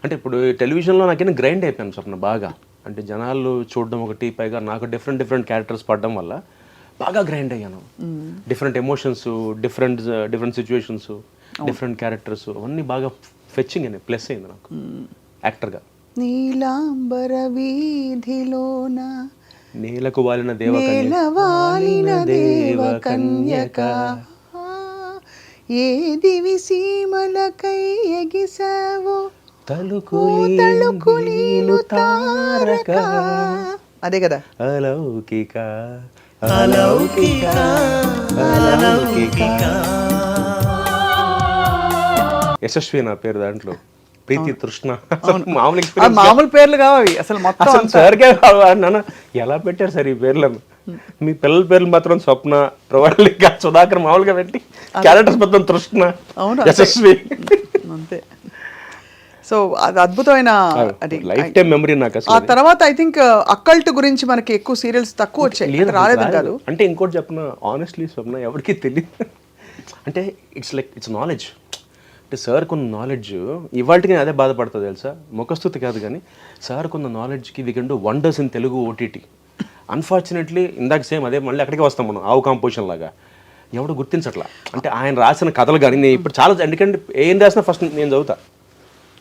[SPEAKER 2] అంటే ఇప్పుడు టెలివిజన్లో నాకేనా గ్రైండ్ అయిపోయాను స్వప్న బాగా. అంటే జనాలు చూడడం ఒకటి, పైగా నాకు డిఫరెంట్ క్యారెక్టర్స్ పడడం వల్ల బాగా గ్రైండ్ అయ్యాను. Different emotions, different situations, different characters అవన్నీ బాగా ఫెచ్చింగ్ అని ప్లస్ అయింది నాకు యాక్టర్గా.
[SPEAKER 3] నీలాంబర వీధిలోన
[SPEAKER 2] నేలకు వాలిన
[SPEAKER 3] దేవ కన్యక ఏ దివి సీమలకై ఎగిసావో తలుకులీను తారక. అదే కదా
[SPEAKER 2] అలౌకిక. యశస్వి నా పేరు, దాంట్లో ప్రీతి తృష్ణ.
[SPEAKER 3] మామూలు పేర్లు కావాలి అసలు మొత్తం
[SPEAKER 2] సార్కే నాన్న ఎలా పెట్టారు సార్ ఈ పేర్లను? మీ పిల్లల పేర్లు మాత్రం స్వప్న, ప్రవళిక, సుధాకర్ మామూలుగా పెట్టి క్యారెక్టర్స్ మొత్తం తృష్ణ, యశస్వి
[SPEAKER 3] అంతే. సో అది అద్భుతమైన
[SPEAKER 2] లైఫ్ టైం మెమరీ నాకు.
[SPEAKER 3] ఆ తర్వాత ఐ థింక్ అక్కల్ట్ గురించి మనకి ఎక్కువ సీరియల్స్ తక్కువ వచ్చాయి, రాలేదు కాదు.
[SPEAKER 2] అంటే ఇంకోటి చెప్పిన ఆనెస్ట్లీ స్వప్న ఎవరికి తెలియదు. అంటే ఇట్స్ నాలెడ్జ్. అంటే సార్ కొన్న నాలెడ్జ్ ఇవాళకి నేను అదే బాధపడుతుంది తెలుసా, ముఖస్తుతి కాదు కానీ సార్ కొన్న నాలెడ్జ్కి we can do wonders in Telugu OTT. Unfortunately ఇందాక సేమ్ అదే మళ్ళీ అక్కడికే వస్తాం మనం, ఆవు కాంపోజిషన్ లాగా ఎవడు గుర్తించట్లా. అంటే ఆయన రాసిన కథలు కానీ నేను ఇప్పుడు చాలా, ఎందుకంటే ఏం రాసినా ఫస్ట్ నేను చదువుతా.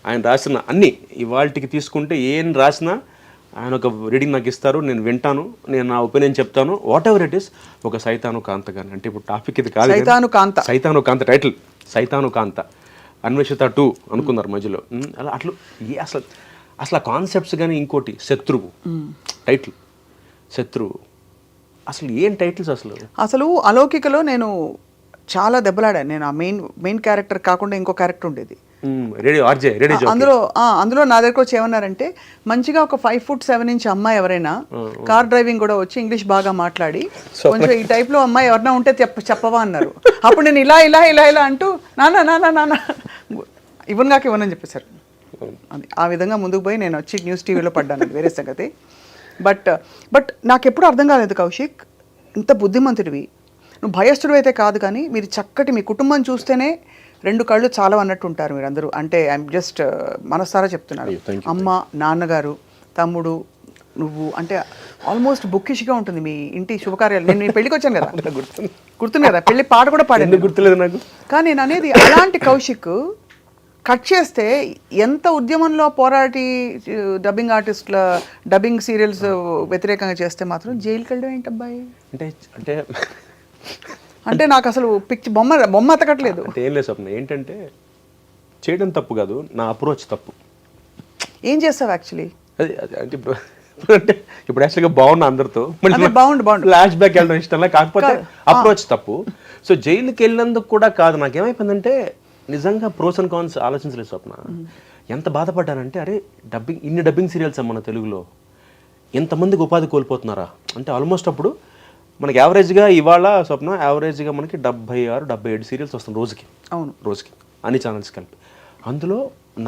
[SPEAKER 2] ఆయన రాసిన అన్నీ ఇవాళకి తీసుకుంటే ఏం రాసినా ఆయన ఒక రీడింగ్ నాకు ఇస్తారు, నేను వింటాను, నేను నా ఒపీనియన్ చెప్తాను, వాట్ ఎవర్ ఇట్ ఈస్. ఒక సైతాను కాంత కానీ, అంటే ఇప్పుడు టాపిక్ ఇది కాదు, సైతాను కాంత టైటిల్, సైతాను కాంత, అన్వేషిత 2 అనుకున్నారు మధ్యలో. అలా అట్లా అసలు కాన్సెప్ట్స్ కానీ, ఇంకోటి శత్రువు టైటిల్, శత్రువు అసలు ఏం టైటిల్స్ అసలు
[SPEAKER 3] అలౌకికలో నేను చాలా దెబ్బలాడాను. నేను ఆ మెయిన్ క్యారెక్టర్ కాకుండా ఇంకో క్యారెక్టర్ ఉండేది అందులో నా దగ్గరకు వచ్చి ఏమన్నారంటే, మంచిగా ఒక 5'7" అమ్మాయి ఎవరైనా కార్ డ్రైవింగ్ కూడా వచ్చి ఇంగ్లీష్ బాగా మాట్లాడి కొంచెం ఈ టైప్ లో అమ్మాయి ఎవరైనా ఉంటే చెప్పవా అన్నారు. అప్పుడు నేను ఇలా ఇలా ఇలా ఇలా అంటూ నాన్న ఇవ్వనని చెప్పేశారు. ఆ విధంగా ముందుకు పోయి నేను వచ్చి న్యూస్ టీవీలో పడ్డాను, వేరే సంగతి. బట్ నాకు ఎప్పుడు అర్థం కాలేదు కౌశిక్, ఇంత బుద్ధిమంతుడివి, నువ్వు భయస్థుడు అయితే కాదు, కానీ మీరు చక్కటి మీ కుటుంబం చూస్తేనే 2 కళ్ళు చాలా అన్నట్టు ఉంటారు మీరందరూ. అంటే ఐఎమ్ జస్ట్ మనసారా చెప్తున్నారు. అమ్మ, నాన్నగారు, తమ్ముడు, నువ్వు, అంటే ఆల్మోస్ట్ బుక్కిష్గా ఉంటుంది మీ ఇంటి శుభకార్యాలు. నేను పెళ్ళికి వచ్చాను కదా, గుర్తుంది కదా, పెళ్లి పాట కూడా పాడాను,
[SPEAKER 2] గుర్తులేదు నాకు.
[SPEAKER 3] కానీ నేను అనేది అలాంటి కౌశిక్ కట్ చేస్తే ఎంత ఉద్యమంలో పోరాటి డబ్బింగ్ ఆర్టిస్టుల డబ్బింగ్ సీరియల్స్ వ్యతిరేకంగా చేస్తే మాత్రం జైలుకి వెళ్ళడం ఏంటబ్బాయి? అంటే నాకు అసలు బొమ్మ అతకట్లేదు.
[SPEAKER 2] అంటే ఏం లేదు స్వప్న, ఏంటంటే చేయడం తప్పు కాదు, నా అప్రోచ్ తప్పు.
[SPEAKER 3] ఏం చేస్తావు యాక్చువల్లీ?
[SPEAKER 2] అంటే ఇప్పుడు యాక్చువల్గా బాగున్నా అందరితో,
[SPEAKER 3] బాగుండు
[SPEAKER 2] ఫ్లాష్ బ్యాక్ వెళ్ళడం ఇష్టంలా, కాకపోతే అప్రోచ్ తప్పు. సో జైలుకి వెళ్ళినందుకు కూడా కాదు, నాకేమైపోయిందంటే నిజంగా ప్రోస్ అండ్ కాన్స్ ఆలోచించలేదు స్వప్న. ఎంత బాధపడ్డానంటే, అరే ఇన్ని డబ్బింగ్ సీరియల్స్ మన తెలుగులో ఎంతమందికి ఉపాధి కోల్పోతున్నారా అంటే. ఆల్మోస్ట్ అప్పుడు మనకి యావరేజ్గా ఇవాళ స్వప్న యావరేజ్గా మనకి 76-77 సీరియల్స్ వస్తుంది రోజుకి.
[SPEAKER 3] అవును,
[SPEAKER 2] రోజుకి అన్ని ఛానల్స్ కలిపి. అందులో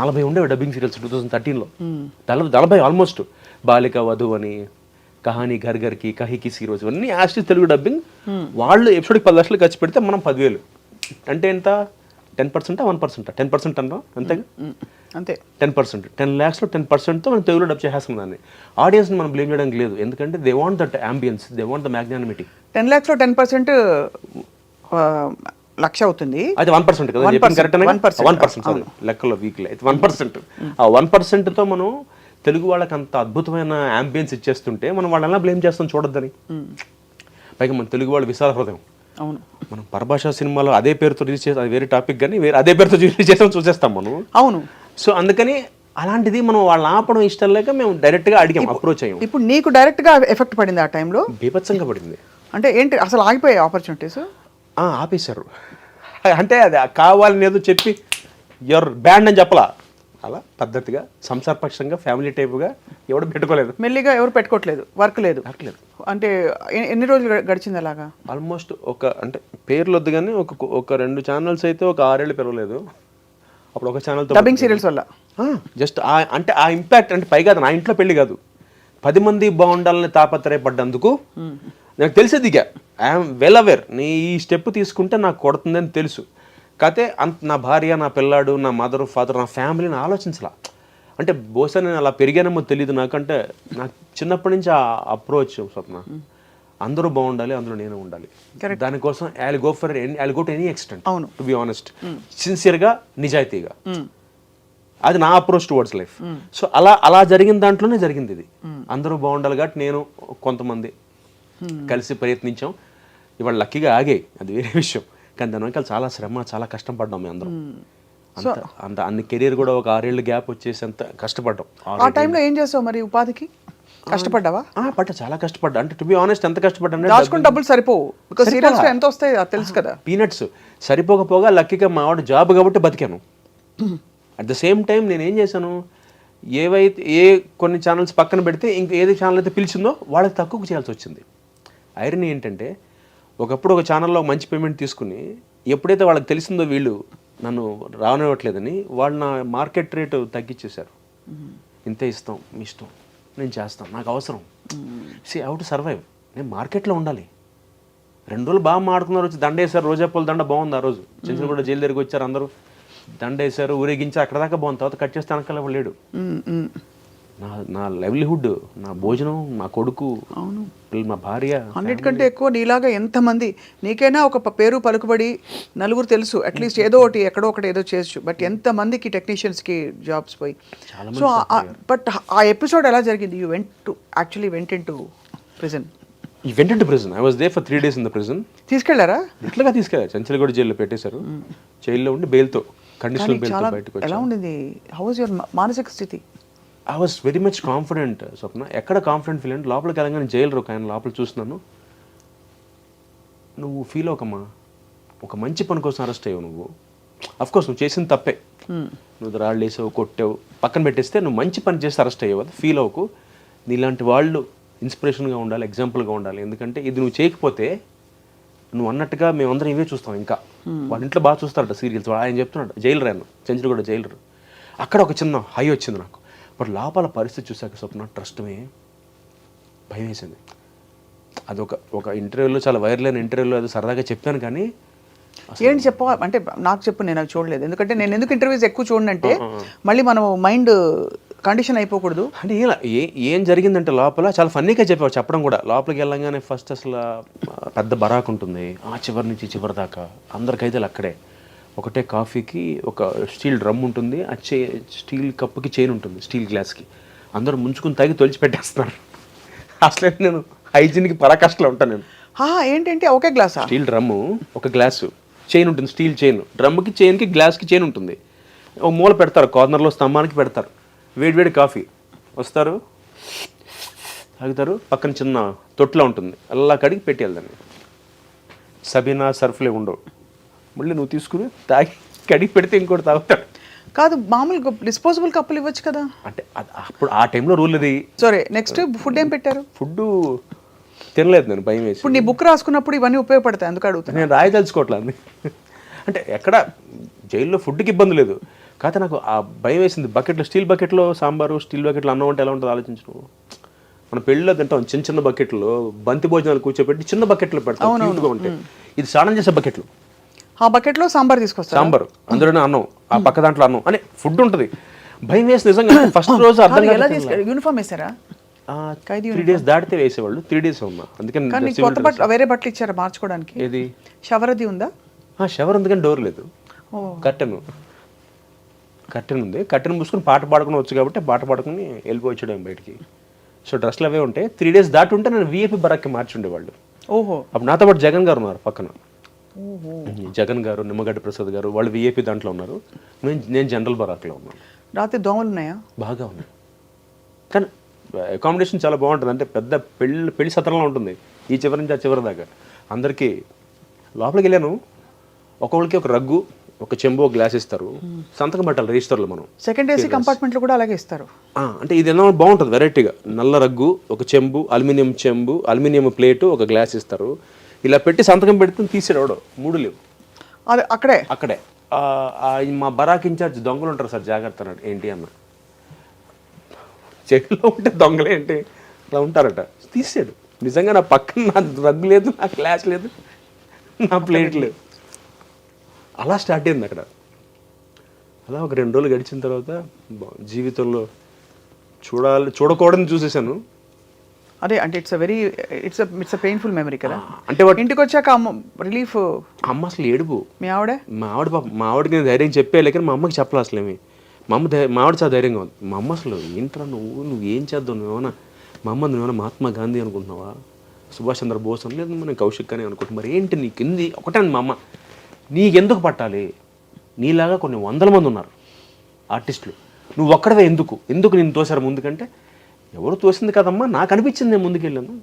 [SPEAKER 2] 40 ఉండేవి డబ్బింగ్ సీరియల్స్ 2013లో. 40 ఆల్మోస్ట్. బాలిక వధు అని, కహానీ ఘర్ ఘర్కి, కహికి సీరోజ్, ఇవన్నీ యాస్టిస్ తెలుగు డబ్బింగ్. వాళ్ళు ఎపిసోడ్కి 10 లక్షలు ఖర్చు పెడితే మనం 10,000 అంటే ఎంత, 10%, 1%, 10% అన్నా అంతేగా,
[SPEAKER 3] అంతే
[SPEAKER 2] 10%, 10 lakhsలో 10%తో మనం తెలుగులో డబ్ చేసేస్తున్నాం దాన్ని. ఆడియన్స్ని మనం బ్లేమ్ చేయడానికి లేదు, ఎందుకంటే they want that ambience, they want the magnanimity.
[SPEAKER 3] 10 lakhsలో 10% లక్ష అవుతుంది,
[SPEAKER 2] అది 1% కదా, 1% లెక్కలో వీక్లీ అయితే 1%. ఆ 1%తో మనం తెలుగు వాళ్ళకి అంత అద్భుతమైన అంబియన్స్ ఇచ్చేస్తుంటే మనం వాళ్ళని బ్లేమ్ చేస్తాం చూడొద్దని. పైగా మన తెలుగు వాళ్ళు విశాల హృదయం,
[SPEAKER 3] అవును,
[SPEAKER 2] మనం పరభాషా సినిమాలో అదే పేరుతో రిలీజ్ చేస్తాం, అది వేరే టాపిక్, కానీ వేరే అదే పేరుతో రిలీజ్ చేస్తాం చూసేస్తాం మనం.
[SPEAKER 3] అవును.
[SPEAKER 2] సో అందుకని అలాంటిది మనం వాళ్ళని ఆపడం ఇష్టం లేక మేము డైరెక్ట్గా అడిగాం, అప్రోచ్ అయ్యాం.
[SPEAKER 3] ఇప్పుడు నీకు డైరెక్ట్గా ఎఫెక్ట్ పడింది ఆ టైంలో?
[SPEAKER 2] బీభత్సంగా పడింది.
[SPEAKER 3] అంటే ఏంటి అసలు ఆగిపోయాయి ఆపర్చునిటీస్?
[SPEAKER 2] ఆపేశారు. అంటే అది కావాలని ఏదో చెప్పి ఎవరు బ్యాండ్ అని చెప్పలా, అలా పద్ధతిగా సంసారపక్షంగా ఫ్యామిలీ టైప్గా ఎవడు పెట్టుకోలేదు.
[SPEAKER 3] మెల్లిగా ఎవరు పెట్టుకోవట్లేదు, వర్క్ లేదు. అంటే ఎన్ని రోజులు గడిచింది అలాగా?
[SPEAKER 2] ఆల్మోస్ట్ అంటే పేర్లు వద్దు కానీ ఒక 2 ఛానల్స్ అయితే ఒక 6 ఏళ్ళు పెరగలేదు. అప్పుడు ఒక ఛానల్తో
[SPEAKER 3] డబ్బింగ్ సీరియల్స్ వల్ల
[SPEAKER 2] జస్ట్ అంటే ఆ ఇంపాక్ట్, అంటే పైగా నా ఇంట్లో పెళ్లి కాదు, 10 మంది బాగుండాలని తాపత్రయపడ్డందుకు నాకు తెలిసేది. ఇక ఐఎమ్ వెల్ అవేర్, నీ ఈ స్టెప్ తీసుకుంటే నాకు కొడుతుందని తెలుసు. కాకపోతే నా భార్య, నా పిల్లాడు, నా మదర్ ఫాదర్, నా ఫ్యామిలీని ఆలోచించలా. అంటే బహుశా నేను అలా పెరిగానేమో తెలియదు నాకంటే, నాకు చిన్నప్పటి నుంచి ఆ అప్రోచ్ స్వప్న, అందరూ బాగుండాలి, అందులో నేను ఉండాలి. దానికోసం I go to any extent, to be honest, సిన్సియర్గా, నిజాయితీగా. అది నా అప్రోచ్ టువర్డ్స్ లైఫ్. సో అలా జరిగిన దాంట్లోనే జరిగింది ఇది. అందరూ బాగుండాలి కాబట్టి నేను కొంతమంది కలిసి ప్రయత్నించాం. ఇవాళ లక్కీగా ఆగాయి, అది వేరే విషయం. కానీ దాని వెనకాల చాలా శ్రమ, చాలా కష్టపడ్డాం మేము అందరం. అంత అన్ని కెరీర్ కూడా ఒక 6 ఏళ్ళు గ్యాప్ వచ్చేసి అంత కష్టపడ్డాం.
[SPEAKER 3] ఆ టైంలో ఏం చేసావు మరి ఉపాధికి? కష్టపడ్డావా?
[SPEAKER 2] చాలా కష్టపడ్డా. అంటే టు బి ఆనెస్ట్ ఎంత కష్టపడ్డా,
[SPEAKER 3] దాచుకుని డబ్బులు సరిపోవు, బికాజ్ సీరియల్స్ ఎంత వస్తాయి అది తెలుసు కదా.
[SPEAKER 2] పీనట్స్ సరిపోకపోగా లక్కీగా మా వాడు జాబ్ కాబట్టి బతికాను. అట్ ద సేమ్ టైం నేను ఏం చేశాను, కొన్ని ఛానల్స్ పక్కన పెడితే ఇంక ఏది ఛానల్ అయితే పిలిచిందో వాళ్ళకి తక్కువ చేయాల్సి వచ్చింది. ఐరనీ ఏంటంటే, ఒకప్పుడు ఒక ఛానల్లో మంచి పేమెంట్ తీసుకుని ఎప్పుడైతే వాళ్ళకి తెలిసిందో వీళ్ళు నన్ను రానివ్వట్లేదని, వాళ్ళు నా మార్కెట్ రేటు తగ్గించేశారు. ఇంతే ఇస్తాం, మీ ఇష్టం, నేను చేస్తాను, నాకు అవసరం. హౌ టు సర్వైవ్, నేను మార్కెట్లో ఉండాలి. 2 రోజులు బాగా మాడుకున్నారు, వచ్చి దండ వేశారు, రోజా పూల దండ బాగుంది. ఆ రోజు చెంచులు కూడా జైలు దగ్గరికి వచ్చారు, అందరూ దండ వేశారు, ఊరేగించారు, అక్కడ దాకా బాగుంది. తర్వాత కట్ చేస్తే అనకాల లేడు. నా లైవ్లీహుడ్, నా భోజనం, నా కొడుకు, మా భార్య,
[SPEAKER 3] అన్నిటికంటే ఎక్కువ నీలాగా ఎంతమంది, నీకైనా ఒక పేరు పలుకుబడి నలుగురు తెలుసు, అట్లీస్ట్ ఏదో ఒకటి ఎక్కడో ఒకటి ఏదో చేయొచ్చు, బట్ ఎంతమందికి టెక్నీషియన్స్కి జాబ్స్ పోయి. సో బట్ ఆ ఎపిసోడ్ ఎలా జరిగింది? You went in to prison.
[SPEAKER 2] I was there for 3 days in the prison.
[SPEAKER 3] తీసుకెళ్లారా?
[SPEAKER 2] ఇట్లాగా తీసుకెళ్లారు, చంచలగూడ జైల్లో పెట్టేశారు. జైల్లో ఉండి బెయిల్తో, కండిషనల్ బెయిల్తో బయటకు.
[SPEAKER 3] ఎలా ఉండింది? హౌ వాజ్ యువర్ మానసిక స్థితి?
[SPEAKER 2] I was very much confident Swapna. ఎక్కడ కాన్ఫిడెంట్ ఫీల్ అంటే, లోపలికి వెళ్ళగానే జైలర్ ఒక ఆయన లోపల చూస్తున్నాను, నువ్వు ఫీల్ అవ్వకమ్మా, ఒక మంచి పని కోసం అరెస్ట్ అయ్యావు నువ్వు. అఫ్కోర్స్ నువ్వు చేసిన తప్పే, నువ్వు రాళ్ళు వేసావు, కొట్టావు, పక్కన పెట్టేస్తే నువ్వు మంచి పని చేసి అరెస్ట్ అయ్యావు, అది ఫీల్ అవ్వకు. నీలాంటి వాళ్ళు ఇన్స్పిరేషన్గా ఉండాలి, ఎగ్జాంపుల్గా ఉండాలి. ఎందుకంటే ఇది నువ్వు చేయకపోతే, నువ్వు అన్నట్టుగా మేమందరం ఇవే చూస్తాం. ఇంకా వాళ్ళ ఇంట్లో బాగా చూస్తారట సీరియల్స్. ఆయన చెప్తున్నాడు, జైలర్ ఆయన, చంద్రుడు జైలర్. అక్కడ ఒక చిన్న హై వచ్చింది నాకు. బట్ లోపల పరిస్థితి చూసాక స్వప్న, ట్రస్ట్మే భయం వేసింది. ఒక ఇంటర్వ్యూలో, చాలా వైరల్ అయిన ఇంటర్వ్యూలో అది సరదాగా చెప్పాను. కానీ
[SPEAKER 3] ఏంటి చెప్పవా అంటే నాకు చెప్పు, నేను అది చూడలేదు. ఎందుకంటే నేను ఎందుకు ఇంటర్వ్యూస్ ఎక్కువ చూడనంటే, మళ్ళీ మనం మైండ్ కండిషన్ అయిపోకూడదు.
[SPEAKER 2] అంటే ఏం జరిగిందంటే, లోపల చాలా ఫన్నీగా చెప్పడం కూడా. లోపలికి వెళ్ళంగానే ఫస్ట్ అసలు పెద్ద బరాక్ ఉంటుంది, ఆ చివరి నుంచి చివరి దాకా అందరికైతే అక్కడే. ఒకటే కాఫీకి ఒక స్టీల్ డ్రమ్ ఉంటుంది, ఆ స్టీల్ కప్పుకి చైన్ ఉంటుంది, స్టీల్ గ్లాస్కి. అందరూ ముంచుకుని తాగి తొలిచి పెట్టేస్తున్నారు. అసలే నేను హైజీన్కి పరాకాష్ఠలో ఉంటాను నేను.
[SPEAKER 3] ఏంటంటే ఒకే గ్లాస్,
[SPEAKER 2] స్టీల్ డ్రమ్ము, ఒక గ్లాసు, చైన్ ఉంటుంది, స్టీల్ చైన్. డ్రమ్కి, చైన్కి, గ్లాస్కి చైన్ ఉంటుంది. ఒక మూల పెడతారు, కార్నర్లో స్తంభానికి పెడతారు. వేడివేడి కాఫీ వస్తారు, తాగుతారు. పక్కన చిన్న తొట్టులో ఉంటుంది, అలా కడిగి పెట్టేయాలి దాన్ని. సబీనా సర్ఫ్లే ఉండవు, మళ్ళీ నువ్వు తీసుకుని తాగి కడిగి పెడితే ఇంకోటి తాగుతాడు.
[SPEAKER 3] కాదు, మామూలు డిస్పోజబుల్ కప్పులు ఇవ్వచ్చు కదా.
[SPEAKER 2] అంటే అప్పుడు ఆ టైంలో రూల్ అది.
[SPEAKER 3] సరే, నెక్స్ట్ ఫుడ్ ఏం పెట్టారు?
[SPEAKER 2] ఫుడ్ తినలేదు నేను, భయం వేసి.
[SPEAKER 3] ఇప్పుడు నీ బుక్ రాసుకున్నప్పుడు ఇవన్నీ ఉపయోగపడతాయి, అందుకు అడుగుతాను.
[SPEAKER 2] నేను రాయదలుచుకోవట్లేదు. అంటే ఎక్కడ జైల్లో ఫుడ్కి ఇబ్బంది లేదు, కాకపోతే నాకు ఆ భయం వేసింది. బకెట్లో, స్టీల్ బకెట్లో సాంబారు, స్టీల్ బకెట్లో అన్నం అంటే ఎలా ఉంటుంది ఆలోచించు. మనం పెళ్ళిలో తింటాం చిన్న బకెట్లో, బంతి భోజనాలు కూర్చోబెట్టి చిన్న బకెట్లో పెడతాం, క్యూట్గా ఉంటాయి. ఇది స్నానం చేసే బకెట్లు.
[SPEAKER 3] ఆ బకెట్లో సాంబార్ తీసుకొస్తారు,
[SPEAKER 2] సాంబార్ అందులోనే అన్నం, ఆ పక్క దాంట్లో అన్నం అని ఫుడ్ ఉంటుంది. భయం వేసి నిజంగా ఫస్ట్ రోజు అర్థం
[SPEAKER 3] యూనిఫామ్ వేసారా?
[SPEAKER 2] 3 days దాటితే వేసేవాళ్ళు, 3 days ఉన్నా. అందుకని
[SPEAKER 3] కొత్త బట్టలు, వేరే బట్టలు ఇచ్చారా మార్చుకోవడానికి?
[SPEAKER 2] ఏది
[SPEAKER 3] షవర్ అది ఉందా?
[SPEAKER 2] షవర్ ఉంది కానీ డోర్ లేదు. కర్టెన్ ఉంది, కర్టెన్ మూసుకుని పాట పాడుకుని వచ్చు కాబట్టి పాట పాడుకుని వెళ్ళిపోవచ్చాడు బయటికి. సో డ్రెస్లు అవే ఉంటాయి. 3 days దాటి ఉంటే నేను విఐపి బరాక్కి మార్చి ఉండేవాళ్ళు.
[SPEAKER 3] ఓహో.
[SPEAKER 2] అప్పుడు నాతో పాటు జగన్ గారు ఉన్నారు పక్కన. జగన్ గారు, నిమ్మగడ్డ ప్రసాద్ గారు వాళ్ళు విఐపి దాంట్లో ఉన్నారు. నేను జనరల్ బరాక్లో ఉన్నాను.
[SPEAKER 3] రాత్రి దోమలు ఉన్నాయా?
[SPEAKER 2] బాగా ఉన్నాయి. కానీ అకామిడేషన్ చాలా బాగుంటుంది. అంటే పెద్ద పెళ్లి సత్రంలో ఉంటుంది, ఈ చివరి నుంచి ఆ చివరి దాకా. అందరికీ లోపలికి వెళ్ళాను, ఒక్కొక్కరికి ఒక రగ్గు, ఒక చెంబు, ఒక గ్లాస్ ఇస్తారు. సంతకం పెట్టాలి రిజిస్టర్లో మనం.
[SPEAKER 3] సెకండ్ ఏసీ కంపార్ట్మెంట్లో కూడా అలాగే ఇస్తారు.
[SPEAKER 2] అంటే ఇది ఏమో బాగుంటుంది వెరైటీగా. నల్ల రగ్గు, ఒక చెంబు, అల్యూమినియం చెంబు, అల్యూమినియం ప్లేటు, ఒక గ్లాస్ ఇస్తారు. ఇలా పెట్టి సంతకం పెడుతుంది, తీసేవాడు. 3 లేవు
[SPEAKER 3] అది
[SPEAKER 2] అక్కడే. మా బరాక్ ఇన్ఛార్జ్ దొంగలు ఉంటారు సార్, జాగ్రత్త అన్నాడు. ఏంటి అన్న, చెవిలో ఉంటే దొంగలే ఏంటి అలా ఉంటారట. తీసాడు. నిజంగా నా పక్కన నా రగ్గు లేదు, నా గ్లాస్ లేదు, నా ప్లేట్ లేదు. అలా స్టార్ట్ అయింది అక్కడ. అలా ఒక 2 రోజులు గడిచిన తర్వాత జీవితంలో చూడకూడదని చూసేసాను.
[SPEAKER 3] అదే అంటే ఇట్స్ అ పెయిన్ఫుల్ మెమరీ కదా.
[SPEAKER 2] అంటే
[SPEAKER 3] ఇంటికి వచ్చాక రిలీఫ్.
[SPEAKER 2] అమ్మ అసలు ఏడుపు.
[SPEAKER 3] మీ ఆవిడ
[SPEAKER 2] మా ఆవిడకి నేను ధైర్యం చెప్పేయాలి, కానీ మా అమ్మకి చెప్పలే అసలు ఏమి. మా ఆవిడ చాలా ధైర్యంగా ఉంది. మా అమ్మ అసలు ఏంట్రా నువ్వు ఏం చేద్దావు, నువ్వేమన్నా మా అమ్మ నువ్వేమన్నా మహాత్మా గాంధీ అనుకుంటున్నావా, సుభాష్ చంద్రబోస్ అని, లేదు నేను కౌశిక్ అని అనుకుంటున్నా, మరి ఏంటి నీకు ఇంది ఒకటే. మా అమ్మ నీకెందుకు పట్టాలి, నీలాగా కొన్ని 100 మంది ఉన్నారు ఆర్టిస్టులు, నువ్వు ఒక్కడవే ఎందుకు నేను తోసారు ముందుకంటే, ఎవరు తోసింది కదమ్మా, నాకు అనిపించింది, నేను ముందుకెళ్ళాను.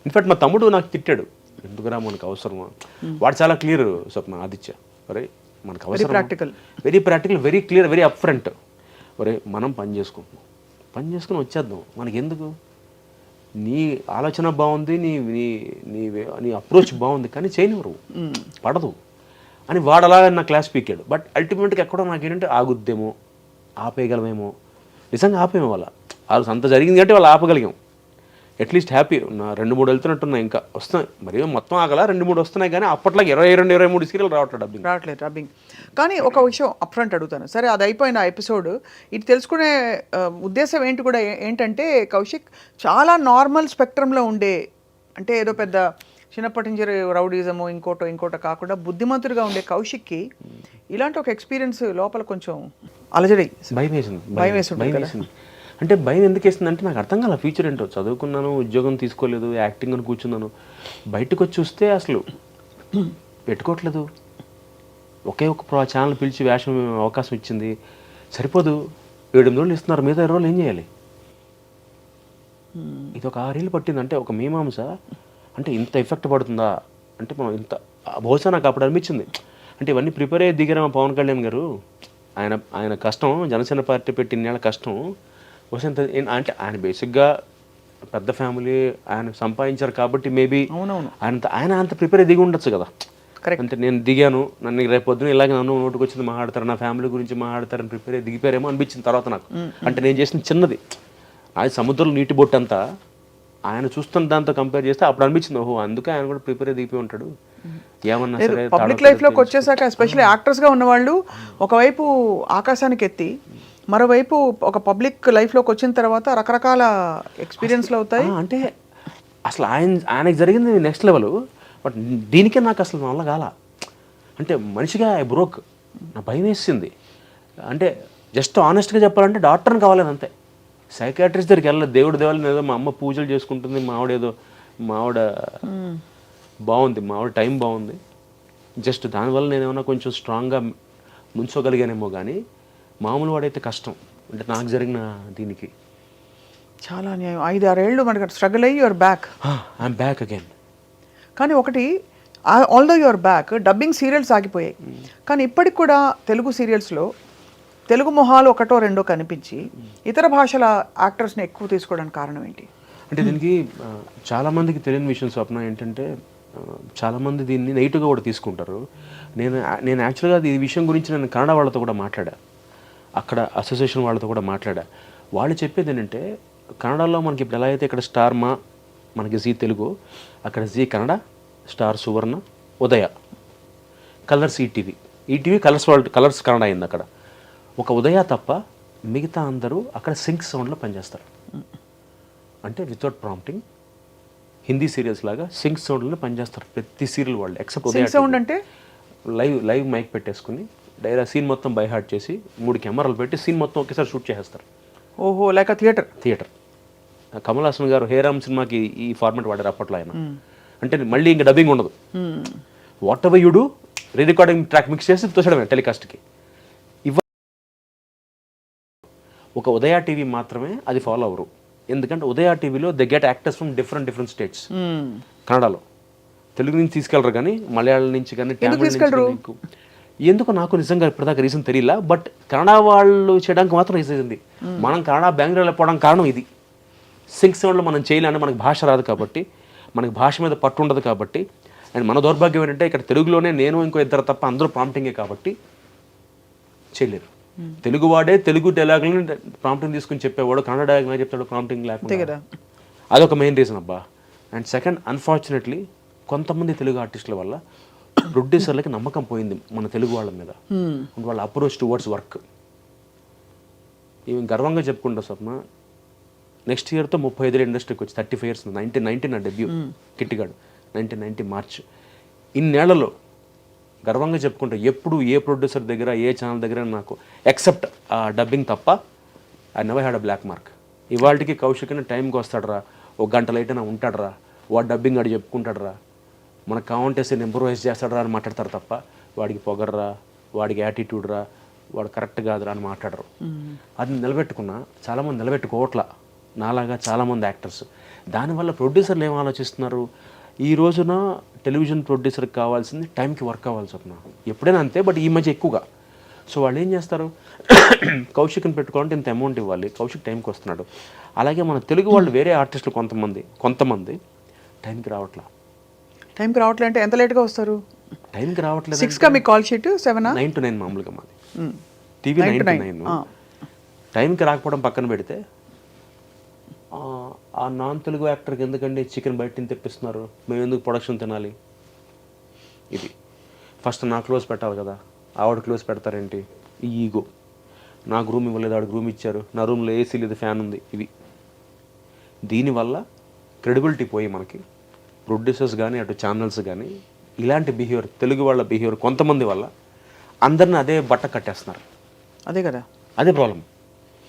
[SPEAKER 2] ఇన్ఫాక్ట్ మా తమ్ముడు నాకు తిట్టాడు, ఎందుకురా మనకు అవసరమా. వాడు చాలా క్లియర్ స్వప్న, ఆదిత్య, అరే మనకు అవసరం, very practical, very clear, very up front. ఒరే మనం పని చేసుకుని వచ్చేద్దాం, మనకి ఎందుకు, నీ ఆలోచన బాగుంది, నీ నీ నీ నీ అప్రోచ్ బాగుంది, కానీ చేయనివ్వరు, పడదు అని వాడు అలాగా నా క్లాస్ పీకాడు. బట్ అల్టిమేట్గా ఎక్కడో నాకేంటంటే ఆగుద్దేమో, ఆపేయగలమేమో. నిజంగా ఆపేమో వాళ్ళ అంత జరిగింది అంటే వాళ్ళు ఆపగలిగాం. At least happy. నా 2-3 వెళ్తున్నట్టున్నాయి, ఇంకా వస్తున్నాయి. మరి మొత్తం ఆగల 2-3 వస్తున్నాయి, కానీ అప్పట్లో 22-23 సీరియల్ రావట్లేదు
[SPEAKER 3] డబ్బింగ్. కానీ ఒక విషయం అప్ఫ్రంట్ అడుగుతాను, సరే అది అయిపోయిన ఎపిసోడ్, ఇది తెలుసుకునే ఉద్దేశం ఏంటంటే కౌశిక్ చాలా నార్మల్ స్పెక్ట్రంలో ఉండే, అంటే ఏదో పెద్ద చిన్నప్పటి నుంచి రౌడీజము ఇంకోటో కాకుండా బుద్ధిమంతుడిగా ఉండే కౌశిక్కి ఇలాంటి ఒక ఎక్స్పీరియన్స్ లోపల కొంచెం అలజడి, భయం వేసింది.
[SPEAKER 2] అంటే భయం ఎందుకు వేస్తుంది అంటే నాకు అర్థం కాల ఫ్యూచర్ ఏంటో. చదువుకున్నాను, ఉద్యోగం తీసుకోలేదు, యాక్టింగ్ అని కూర్చున్నాను. బయటకు వచ్చి చూస్తే అసలు పెట్టుకోవట్లేదు. ఒకే ఒక ఛానల్ పిలిచి వేషం అవకాశం ఇచ్చింది, సరిపోదు. 7-8 రోజులు ఇస్తున్నారు, మిగతా 20 రోజులు ఏం చేయాలి. ఇది ఒక 6 ఏళ్ళు పట్టింది. అంటే ఒక మీమాంస అంటే ఇంత ఎఫెక్ట్ పడుతుందా అంటే మనం ఇంత బహుశా నాకు అప్పుడు అనిపించింది. అంటే ఇవన్నీ ప్రిపేర్ అయ్యి దిగారు మా పవన్ కళ్యాణ్ గారు. ఆయన కష్టం, జనసేన పార్టీ పెట్టి ఇన్నేళ్ళ కష్టం బహుశా అంటే ఆయన బేసిక్గా పెద్ద ఫ్యామిలీ, ఆయన సంపాదించారు కాబట్టి మేబీ ఆయన అంత ప్రిపేర్ అయ్యి దిగి ఉండొచ్చు కదా. అంటే నేను దిగాను, నన్ను రేపు పొద్దున ఇలాగే నన్ను నోటుకు వచ్చింది మాట్లాడతారు, నా ఫ్యామిలీ గురించి మాట్లాడతారని ప్రిపేర్ అయ్యి దిగిపోయారేమో అనిపించింది తర్వాత నాకు. అంటే నేను చేసిన చిన్నది, అది సముద్రంలో నీటి బొట్టు అంతా, ఆయన చూస్తున్న దాంతో కంపేర్ చేస్తే అప్పుడు అనిపించింది, ఓహో అందుకే ఆయన కూడా ప్రిపేర్ అయ్యి దిగిపోయి ఉంటాడు. ఏమన్నా సరే
[SPEAKER 3] పబ్లిక్ లైఫ్లోకి వచ్చేసాక ఎస్పెషల్లీ యాక్టర్స్గా ఉన్నవాళ్ళు ఒకవైపు ఆకాశానికి ఎత్తి, మరోవైపు ఒక పబ్లిక్ లైఫ్లోకి వచ్చిన తర్వాత రకరకాల ఎక్స్పీరియన్స్లు అవుతాయి.
[SPEAKER 2] అంటే అసలు ఆయనకి జరిగింది నెక్స్ట్ లెవెల్. బట్ దీనికే నాకు అసలు వల్ల కాల. అంటే మనిషిగా ఐ బ్రోక్, నా భయం వేసింది. అంటే జస్ట్ ఆనెస్ట్గా చెప్పాలంటే డాక్టర్ని కావాలని అంతే, సైకాట్రిస్ట్ దగ్గరికి వెళ్ళలేదు. దేవుడి దేవాలని ఏదో మా అమ్మ పూజలు చేసుకుంటుంది, మా ఆవిడ బాగుంది, మా ఆవిడ టైం బాగుంది, జస్ట్ దానివల్ల నేను ఏమైనా కొంచెం స్ట్రాంగ్గా నుంచోగలిగానేమో. కానీ మామూలు వాడైతే కష్టం. అంటే నాకు జరిగిన దీనికి
[SPEAKER 3] చాలా అన్యాయం. 5-6 ఏళ్ళు మనకి స్ట్రగుల్ అయ్యి your back.
[SPEAKER 2] I'm back again.
[SPEAKER 3] కానీ ఒకటి, although your back, dubbing serials ఆగిపోయాయి, కానీ ఇప్పటికి కూడా తెలుగు సీరియల్స్లో తెలుగు మొహాలు 1-2 కనిపించి ఇతర భాషల యాక్టర్స్ని ఎక్కువ తీసుకోవడానికి కారణం ఏంటి?
[SPEAKER 2] అంటే దీనికి చాలామందికి తెలియని విషయం స్వప్న ఏంటంటే, చాలామంది దీన్ని నెగిటివ్గా కూడా తీసుకుంటారు. నేను యాక్చువల్గా ఈ విషయం గురించి నేను కన్నడ వాళ్ళతో కూడా మాట్లాడా, అక్కడ అసోసియేషన్ వాళ్ళతో కూడా మాట్లాడా. వాళ్ళు చెప్పేది ఏంటంటే, కన్నడలో మనకి ఇప్పుడు ఎలా అయితే ఇక్కడ స్టార్ మా మనకి జీ తెలుగు, అక్కడ జీ కన్నడ, స్టార్ సువర్ణ, ఉదయ, కలర్స్ ఈటీవీ కలర్స్ కన్నడ అయింది. అక్కడ ఒక ఉదయ తప్ప మిగతా అందరూ అక్కడ సింక్ సౌండ్లో పనిచేస్తారు. అంటే వితౌట్ ప్రాంప్టింగ్ హిందీ సీరియల్స్ లాగా సింక్ సౌండ్లో పనిచేస్తారు ప్రతి సీరియల్ వాళ్ళు, ఎక్సెప్ట్ ఉదయ
[SPEAKER 3] సౌండ్. అంటే
[SPEAKER 2] లైవ్ మైక్ పెట్టేసుకుని సీన్ మొత్తం బై హార్ట్ చేసి 3 కెమెరాలు పెట్టి సీన్ మొత్తం ఒకేసారి షూట్ చేసేస్తారు.
[SPEAKER 3] ఓహో, లైక్ థియేటర్.
[SPEAKER 2] కమల్ హాసన్ గారు హేరామ్ సినిమాకి ఈ ఫార్మాట్ వాడారు అప్పట్లో ఆయన. అంటే మళ్ళీ ఇంకా డబ్బింగ్ ఉండదు, what ever you do re recording track mix చేసి తోసడమే టెలికాస్ట్కి. ఒక ఉదయ టీవీ మాత్రమే అది ఫాలో అవ్వరు, ఎందుకంటే ఉదయ టీవీలో they get actors from different states. కన్నడలో తెలుగు నుంచి తీసుకెళ్ళరు కానీ మలయాళం నుంచి కానీ తమిళ నుంచి. ఎందుకు నాకు నిజంగా ఇప్పటిదాకా రీజన్ తెలియలా, బట్ కన్నడ వాళ్ళు చేయడానికి మాత్రం రీజన్ ఉంది. మనం కన్నడ బెంగళూరు వెళ్ళిపోవడానికి కారణం ఇది. సింక్ సౌండ్లో మనం చేయలేని, మనకు భాష రాదు కాబట్టి, మనకి భాష మీద పట్టు ఉండదు కాబట్టి. అండ్ మన దౌర్భాగ్యం ఏంటంటే ఇక్కడ తెలుగులోనే నేను ఇంకో ఇద్దరు తప్ప అందరూ ప్రాంప్టింగే కాబట్టి చేయలేరు. తెలుగు వాడే తెలుగు డైలాగులను ప్రాంప్టింగ్ తీసుకుని చెప్పేవాడు కన్నడ డైలాగ్ చెప్తాడు ప్రాంప్టింగ్ లేకుండా. అదొక మెయిన్ రీజన్ అబ్బా. అండ్ సెకండ్, అన్ఫార్చునేట్లీ కొంతమంది తెలుగు ఆర్టిస్టుల వల్ల ప్రొడ్యూసర్లకి నమ్మకం పోయింది మన తెలుగు వాళ్ళ మీద, వాళ్ళ అప్రోచ్ టువర్డ్స్ వర్క్. ఇవి గర్వంగా చెప్పుకుంటా స్వప్న, నెక్స్ట్ ఇయర్తో 35 ఇండస్ట్రీకి వచ్చి 35 years. 1990 నా డెబ్యూ కిట్టిగాడు, 1990 మార్చ్. ఇన్నేళ్లలో గర్వంగా చెప్పుకుంటా ఎప్పుడు ఏ ప్రొడ్యూసర్ దగ్గర ఏ ఛానల్ దగ్గర నాకు ఎక్సెప్ట్ డబ్బింగ్ తప్ప I never had a black mark. ఇవాళకి కౌశిక్ అని టైంకి వస్తాడరా, ఒక గంట లేట్ అయినా ఉంటాడరా, వాడు డబ్బింగ్ ఆడు చెప్పుకుంటాడరా, మనకు కావాలంటే ఇంప్రూవైజ్ చేస్తాడరా అని మాట్లాడతారు తప్ప వాడికి పొగర్రా, వాడికి యాటిట్యూడ్ రా, వాడు కరెక్ట్ కాదురా అని మాట్లాడరు. అది నిలబెట్టుకున్నా, చాలామంది నిలబెట్టుకోవట్లా నాలాగా చాలామంది యాక్టర్స్. దానివల్ల ప్రొడ్యూసర్లు ఏం ఆలోచిస్తున్నారు, ఈ రోజున టెలివిజన్ ప్రొడ్యూసర్కి కావాల్సింది టైంకి వర్క్ అవ్వాల్సి వస్తున్నా, ఎప్పుడైనా అంతే, బట్ ఈ మధ్య ఎక్కువగా. సో వాళ్ళు ఏం చేస్తారు, కౌశిక్ని పెట్టుకోవాలంటే ఇంత అమౌంట్ ఇవ్వాలి, కౌశిక్ టైంకి వస్తున్నాడు. అలాగే మన తెలుగు వాళ్ళు వేరే ఆర్టిస్టులు కొంతమంది టైంకి రావట్లా.
[SPEAKER 3] టైంకి రావట్లే అంటే ఎంత లేట్గా వస్తారు?
[SPEAKER 2] టైంకి రావట్లేదు.
[SPEAKER 3] 6కా మీ కాల్ షీట్? 7
[SPEAKER 2] 9 to 9 మామూలుగా మాది టీవీ 9 to 9. టైంకి రాకపోవడం పక్కన పెడితే, ఆ నాన్ తెలుగు యాక్టర్కి ఎందుకండి చికెన్ బయట నుంచి తెప్పిస్తున్నారు, మేము ఎందుకు ప్రొడక్షన్ తినాలి? ఇది ఫస్ట్ నా క్లోజ్ పెట్టాలి కదా, ఆవిడ క్లోజ్ పెడతారేంటి? ఈ ఈగో. నాకు రూమ్ ఇవ్వలేదు, ఆవిడకి రూమ్ ఇచ్చారు, నా రూమ్లో ఏసీ లేదు, ఫ్యాన్ ఉంది. ఇవి దీనివల్ల క్రెడిబిలిటీ పోయి మనకి ప్రొడ్యూసర్స్ కానీ అటు ఛానల్స్ కానీ ఇలాంటి బిహేవియర్, తెలుగు వాళ్ళ బిహేవియర్ కొంతమంది వల్ల అందరిని అదే బట్ట కట్టేస్తున్నారు.
[SPEAKER 3] అదే కదా,
[SPEAKER 2] అదే ప్రాబ్లం.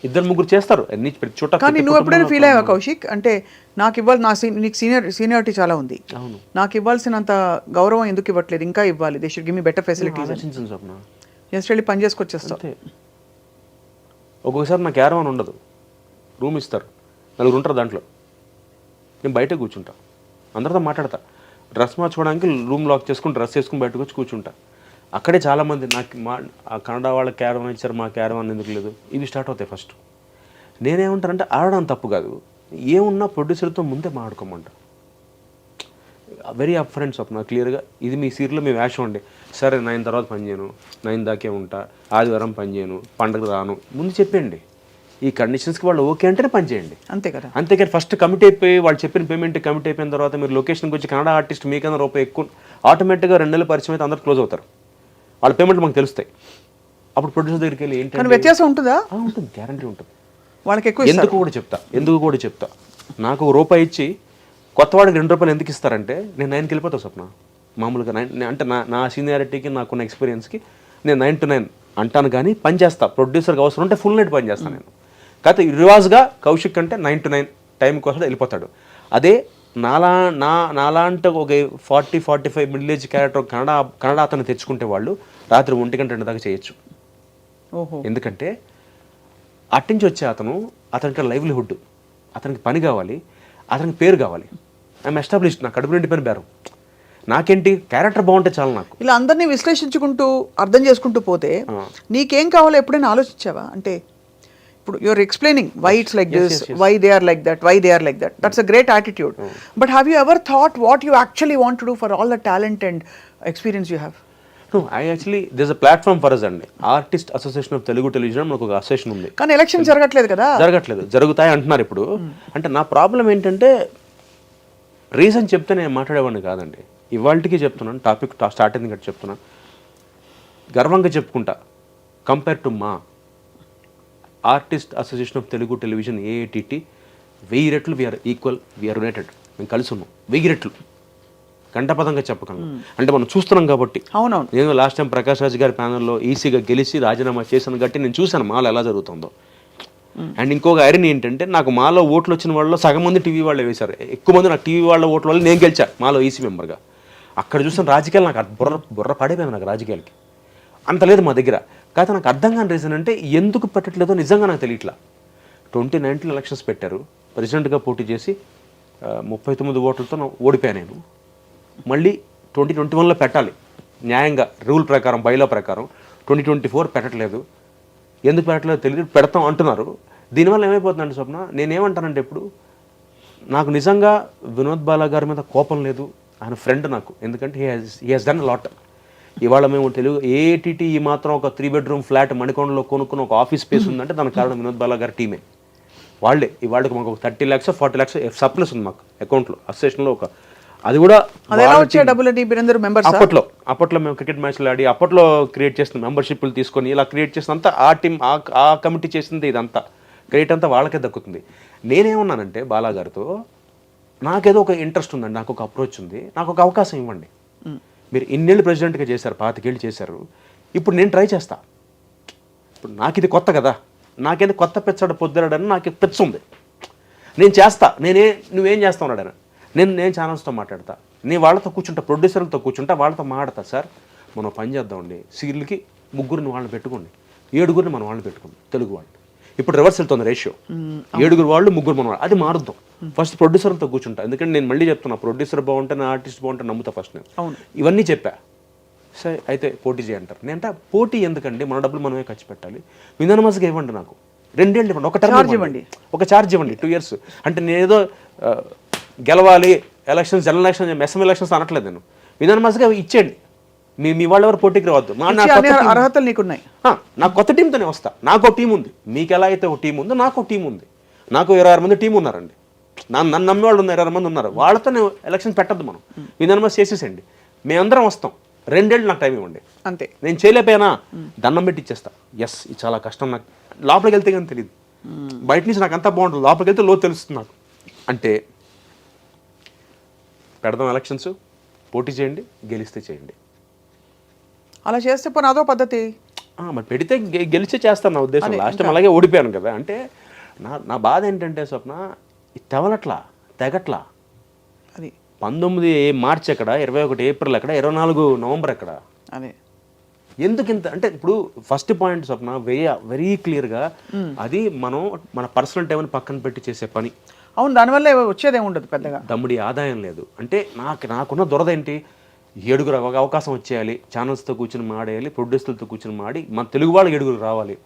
[SPEAKER 2] 2-3 చేస్తారు అన్ని ప్రతి చోట.
[SPEAKER 3] కానీ నువ్వు ఎప్పుడైనా ఫీల్ అయ్యావా కౌశిక్, అంటే నాకు ఇవ్వాలి, నీకు సీనియారిటీ చాలా ఉంది, నాకు ఇవ్వాల్సినంత గౌరవం ఎందుకు ఇవ్వట్లేదు, ఇంకా ఇవ్వాలి, they should give me better facilities, just వెళ్ళి పని చేసుకొచ్చేస్తావు.
[SPEAKER 2] ఒక్కొక్కసారి నాకు క్యారవాన్ ఉండదు, రూమ్ ఇస్తారు, 4 ఉంటారు దాంట్లో, నేను బయట కూర్చుంటా, అందరితో మాట్లాడతా, డ్రెస్ మార్చుకోవడానికి రూమ్ లాక్ చేసుకుని డ్రెస్ వేసుకుని బయటకు వచ్చి కూర్చుంటా. అక్కడే చాలామంది నాకు ఆ కన్నడ వాళ్ళ క్యారవాన్ ఇచ్చారు, మా క్యారవాన్ ఎందుకు లేదు, ఇవి స్టార్ట్ అవుతాయి ఫస్ట్. నేనేమంటానంటే ఆడడం తప్పు కాదు, ఏమున్నా ప్రొడ్యూసర్తో ముందే మాట్లాడుకోమంట. వెరీ అప్ ఫ్రెండ్స్ స్వప్న, క్లియర్గా ఇది మీ సీరియల్లో మీ వేషం అండి, సరే 9 తర్వాత పని చేయను, 9 దాకే ఉంటా, ఆదివారం పని చేయను, పండుగ రాను, ముందు చెప్పండి. ఈ కండిషన్స్కి వాళ్ళు ఓకే అంటేనే పని చేయండి, అంతే కదా. అంతేకాని ఫస్ట్ కమిట్ అయిపోయి వాళ్ళు చెప్పిన పేమెంట్ కమిట్ అయిపోయిన తర్వాత మీరు లొకేషన్కి వచ్చి కన్నడ ఆర్టిస్ట్ మీకన్నా రూపాయి ఎక్కువ, ఆటోమేటిక్గా 2 నెలల పరిచయం అయితే అందరూ క్లోజ్ అవుతారు, వాళ్ళ పేమెంట్లు మాకు తెలుస్తాయి. అప్పుడు ప్రొడ్యూసర్ దగ్గరికి వెళ్ళి ఏంటంటే
[SPEAKER 3] వ్యత్యాసం ఉంటుందా?
[SPEAKER 2] ఉంటుంది, గ్యారంటీ ఉంటుంది.
[SPEAKER 3] వాళ్ళకి ఎక్కువ
[SPEAKER 2] ఎందుకు కూడా చెప్తా, నాకు ₹1 ఇచ్చి కొత్తవాడికి ₹2 ఎందుకు ఇస్తారంటే నేను 9కి వెళ్ళిపోతాను స్వప్న. మామూలుగా 9 అంటే నా సీనియారిటీకి నాకున్న ఎక్స్పీరియన్స్కి నేను 9 to 9 అంటాను, కానీ పని చేస్తా. ప్రొడ్యూసర్కి అవసరం ఉంటే ఫుల్ నైట్ పని చేస్తాను నేను. కాకపోతే రివాజ్గా కౌశిక్ అంటే 9 to 9 టైం కోసం వెళ్ళిపోతాడు. అదే నాలాంటి ఒక 40-45 మిడిల్ ఏజ్ క్యారెక్టర్ కన్నడ అతను తెచ్చుకుంటే వాళ్ళు రాత్రి 1 గంట 2 దాకా చేయొచ్చు. ఎందుకంటే అట్టించి వచ్చే అతనికి లైవ్లీహుడ్, అతనికి పని కావాలి, అతనికి పేరు కావాలి. ఐఎమ్ ఎస్టాబ్లిష్డ్, నా కడుపు నిండి పని బేరం. నాకేంటి క్యారెక్టర్ బాగుంటే చాలు. నాకు ఇలా
[SPEAKER 3] అందరినీ విశ్లేషించుకుంటూ అర్థం చేసుకుంటూ పోతే నీకేం కావాలో ఎప్పుడైనా ఆలోచించావా? అంటే ఇప్పుడు you're explaining why it's like this, why they are like that, why they are like that. That's a great attitude. But have you ever thought what you actually want to do for all the talent and experience you have?
[SPEAKER 2] No, there's a platform for us అండి. Artist association of Telugu television మనకు ఒక అసోసియేషన్ ఉంది.
[SPEAKER 3] కానీ ఎలక్షన్ జరగట్లేదు కదా?
[SPEAKER 2] జరుగుతాయి అంటున్నారు ఇప్పుడు. అంటే నా ప్రాబ్లం ఏంటంటే రీజన్ చెప్తే నేను మాట్లాడేవాడిని కాదండి. ఇవాళకి చెప్తున్నాను, టాపిక్ స్టార్ట్ అయింది కాబట్టి చెప్తున్నాను, గర్వంగా చెప్పుకుంటా. కంపేర్ టు మా artist association of Telugu television AATT 1000 రెట్లు వీఆర్ ఈక్వల్, వీఆర్ యునైటెడ్. మేము కలిసి ఉన్నాం 1000 రెట్లు, గంటపదంగా చెప్పగలను. అంటే మనం చూస్తున్నాం కాబట్టి.
[SPEAKER 3] అవునవును.
[SPEAKER 2] నేను లాస్ట్ టైం ప్రకాష్ రాజ్ గారి ప్యానల్లో ఈసీగా గెలిచి రాజీనామా చేశాను కాబట్టి నేను చూశాను మాలో ఎలా జరుగుతుందో. అండ్ ఇంకొక ఐరన్ ఏంటంటే నాకు మాలో ఓట్లు వచ్చిన వాళ్ళు సగం మంది టీవీ వాళ్ళే వేశారు, ఎక్కువ మంది నాకు టీవీ వాళ్ళ ఓట్ల వల్ల నేను గెలిచాను మాలో ఈసీ మెంబర్గా. అక్కడ చూసిన రాజకీయాలు నాకు బుర్ర పడిపోయింది నాకు రాజకీయాలకి. అంత లేదు మా దగ్గర. కాకపోతే నాకు అర్థం కాని రీజన్ అంటే ఎందుకు పెట్టట్లేదో నిజంగా నాకు తెలియట్లా. 2019 ఎలక్షన్స్ పెట్టారు, ప్రెసిడెంట్గా పోటీ చేసి 39 ఓట్లతో ఓడిపోయాను నేను. మళ్ళీ 2021లో పెట్టాలి న్యాయంగా, రూల్ ప్రకారం, బైలా ప్రకారం. 2024 పెట్టట్లేదు. ఎందుకు పెట్టట్లేదు తెలియదు, పెడతాం అంటున్నారు. దీనివల్ల ఏమైపోతుందంటే స్వప్న, నేనేమంటానంటే ఇప్పుడు నాకు నిజంగా వినోద్ బాలా గారి మీద కోపం లేదు, ఆయన ఫ్రెండ్ నాకు. ఎందుకంటే హీ హాజ్ డన్ లాట్. ఇవాళ మేము తెలుగు ఏటీటీ ఈ మాత్రం ఒక 3 బెడ్రూమ్ ఫ్లాట్ మణికొండలో కొనుక్కున్న ఒక ఆఫీస్ స్పేస్ ఉందంటే దానికి కారణం వినోద్ బాలా గారి టీమే. వాళ్ళే ఇవాళకి మాకు 30 lakhs 40 lakhs సర్ప్లస్ ఉంది మాకు అకౌంట్లో, అసోసియేషన్లో. ఒక అది కూడా అప్పట్లో మేము క్రికెట్ మ్యాచ్లు ఆడి అప్పట్లో క్రియేట్ చేసిన మెంబర్షిప్లు తీసుకొని ఇలా క్రియేట్ చేసినంత ఆ టీం ఆ కమిటీ చేసింది. ఇదంతా క్రియేట్ అంతా వాళ్ళకే దక్కుతుంది. నేనేమన్నానంటే బాలా గారితో, నాకేదో ఒక ఇంట్రెస్ట్ ఉందండి, నాకు ఒక అప్రోచ్ ఉంది, నాకు ఒక అవకాశం ఇవ్వండి. మీరు ఇన్నేళ్ళు ప్రెసిడెంట్గా చేశారు, 25 ఏళ్ళు చేశారు, ఇప్పుడు నేను ట్రై చేస్తా. ఇప్పుడు నాకు ఇది కొత్త కదా, నాకేదో కొత్త పెచ్చాడు పొద్దురాడని నాకు పెచ్చ ఉంది, నేను చేస్తా. నువ్వేం చేస్తా ఉన్నాడని నేను ఛానల్స్తో మాట్లాడతా, నేను వాళ్ళతో కూర్చుంటా, ప్రొడ్యూసర్లతో కూర్చుంటా, వాళ్ళతో మాట్లాడతా. సార్ మనం పని చేద్దామండి, సీరియల్కి 3 వాళ్ళని పెట్టుకోండి, 7 మన వాళ్ళని పెట్టుకోండి తెలుగు వాళ్ళు. ఇప్పుడు రివర్స్ వెళ్తుంది రేషియో, 7 వాళ్ళు 3 మన వాళ్ళు. అది మారుద్దాం. ఫస్ట్ ప్రొడ్యూసర్తో కూర్చుంటా, ఎందుకంటే నేను మళ్ళీ చెప్తున్నా, ప్రొడ్యూసర్ బాగుంటే ఆర్టిస్ట్ బాగుంటే నమ్ముతా ఫస్ట్ నేను. ఇవన్నీ చెప్పా. సరే అయితే పోటీ చేయంటారు. నేనంటే పోటీ ఎందుకండి, మన డబ్బులు మనమే ఖర్చు పెట్టాలి, విధానమాసగా ఇవ్వండి, నాకు 2 ఏళ్ళు ఇవ్వండి, ఒక టర్మ్ ఇవ్వండి, ఒక ఛార్జ్ ఇవ్వండి, 2 years. అంటే నేనేదో గెలవాలి ఎలక్షన్స్, జనరల్ ఎలక్షన్, ఎస్ఎం ఎలక్షన్స్ అనట్లేదు నేను. విధానమాసగా ఇచ్చేయండి, మీ వాళ్ళెవరు పోటీకి రావద్దు.
[SPEAKER 3] అర్హతలు నీకున్నాయి,
[SPEAKER 2] నాకు కొత్త టీంతోనే వస్తా. నాకు ఒక టీం ఉంది, మీకు ఎలా అయితే ఒక టీం ఉందో నాకు ఒక టీం ఉంది. నాకు 26 మంది టీం ఉన్నారండి, నన్ను నమ్మే వాళ్ళు ఉన్నారు, 26 మంది ఉన్నారు. వాళ్ళతో నేను ఎలక్షన్ పెట్టద్దు, మనం విధానమాస చేసేసండి, మేమందరం వస్తాం. 2 ఏళ్ళు నాకు టైం ఇవ్వండి
[SPEAKER 3] అంతే.
[SPEAKER 2] నేను చేయలేకపోయినా దండం పెట్టి ఇచ్చేస్తా. ఎస్ ఇది చాలా కష్టం, నాకు లోపలికి వెళ్తే కానీ తెలియదు, బయట నుంచి నాకు అంతా బాగుంటుంది, లోపలికి వెళ్తే లో తెలుస్తుంది నాకు. అంటే పెడదాం ఎలక్షన్స్, పోటీ చేయండి, గెలిస్తే చేయండి.
[SPEAKER 3] అలా చేస్తే పోనీ అదో పద్ధతి.
[SPEAKER 2] మరి పెడితే గెలిచే చేస్తాను నా ఉద్దేశం. లాస్ట్ టైం అలాగే ఓడిపోయాను కదా. అంటే నా బాధ ఏంటంటే స్వప్న, తెవలట్లా, తెగట్లా.
[SPEAKER 3] అది
[SPEAKER 2] 19 మార్చి ఎక్కడ, 21 ఏప్రిల్ ఎక్కడ, 24 నవంబర్ ఎక్కడ?
[SPEAKER 3] అదే
[SPEAKER 2] ఎందుకు ఇంత అంటే, ఇప్పుడు ఫస్ట్ పాయింట్ స్వప్న వెరీ క్లియర్గా, అది మనం మన పర్సనల్ టైంని పక్కన పెట్టి చేసే పని.
[SPEAKER 3] అవును, దానివల్ల వచ్చేదేమి ఉండదు పెద్దగా,
[SPEAKER 2] దమ్ముడి ఆదాయం లేదు. అంటే నాకున్న దురద ఏంటి, 7 అవకాశం వచ్చేయాలి, ఛానల్స్తో కూర్చొని మాడేయాలి, ప్రొడ్యూసర్లతో కూర్చొని మాడి మన తెలుగు వాళ్ళు 7 రావాలి.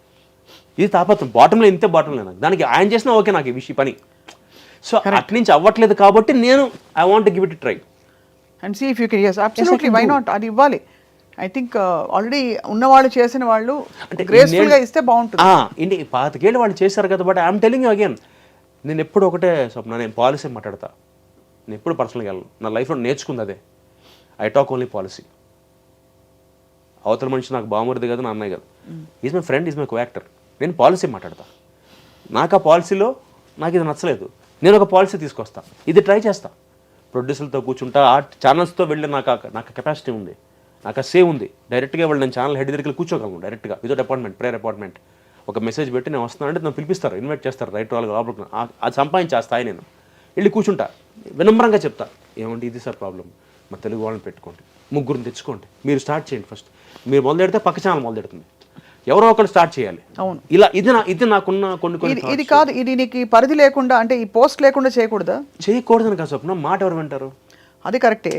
[SPEAKER 2] ఇది తాపత్రం. బాటంలో ఇంతే, బాటంలో నాకు దానికి ఆయన చేసినా ఓకే, నాకు ఈ విషయం పని. సో అటు నుంచి అవ్వట్లేదు కాబట్టి నేను I want give it try
[SPEAKER 3] and see if you can. yes absolutely, why not, అది ఇవ్వాలి. ఐ థింక్ ఆల్రెడీ ఉన్నవాళ్ళు చేసిన వాళ్ళు అంటే గ్రేస్ఫుల్గా ఇస్తే బాగుంటుంది.
[SPEAKER 2] 25 ఏళ్ళు వాళ్ళు చేశారు కదా. But I'm telling you again, నేను ఎప్పుడు ఒకటే స్వప్న, నేను పాలసీ మాట్లాడతా, నేను ఎప్పుడు పర్సనల్గా వెళ్ళను. నా లైఫ్లో నేర్చుకుంది అదే, ఐ టాక్ ఓన్లీ పాలసీ. అవతల మనిషి నాకు బామరిది కదా, నా అన్నయ్య కదా, is my friend, is my co actor. నేను పాలసీ మాట్లాడతా. నాకు ఆ పాలసీలో నాకు ఇది నచ్చలేదు, నేను ఒక పాలసీ తీసుకొస్తా, ఇది ట్రై చేస్తా. ప్రొడ్యూసర్లతో కూర్చుంటా, ఆ ఛానల్స్తో వెళ్ళి నాకు కెపాసిటీ ఉంది, నాకు ఆ సేవ్ ఉంది. డైరెక్ట్గా వెళ్ళి నేను ఛానల్ హెడ్ దగ్గరికి కూర్చోగలను డైరెక్ట్గా, వితౌట్ అపాయింట్మెంట్, ప్రేయర్ అపాయింట్మెంట్. ఒక మెసేజ్ పెట్టి నేను వస్తున్నాను అంటే నన్ను పిలిపిస్తారు, ఇన్వైట్ చేస్తారు, రైట్ వాళ్ళకి లోపలికి. అది సంపాదించే ఆ స్థాయి నేను వెళ్ళి కూర్చుంటా, వినమ్రంగా చెప్తా, ఏమంటే ఇది సార్ ప్రాబ్లం, మా తెలుగు వాళ్ళని పెట్టుకోండి, 3 తెచ్చుకోండి, మీరు స్టార్ట్ చేయండి. ఫస్ట్ మీరు మొదలెడితే పక్క ఛానల్ మొదలెడుతుంది, ఎవరో ఒకరు స్టార్ట్ చేయాలి.
[SPEAKER 3] అవును,
[SPEAKER 2] ఇలా ఇది నాకున్న కొన్ని
[SPEAKER 3] ఇది కాదు, ఇది నీకు పరిధి లేకుండా, అంటే ఈ పోస్ట్ లేకుండా చేయకూడదా?
[SPEAKER 2] చేయకూడదని కాదు స్వప్న, మాట ఎవరు వింటారు?
[SPEAKER 3] అది కరెక్టే.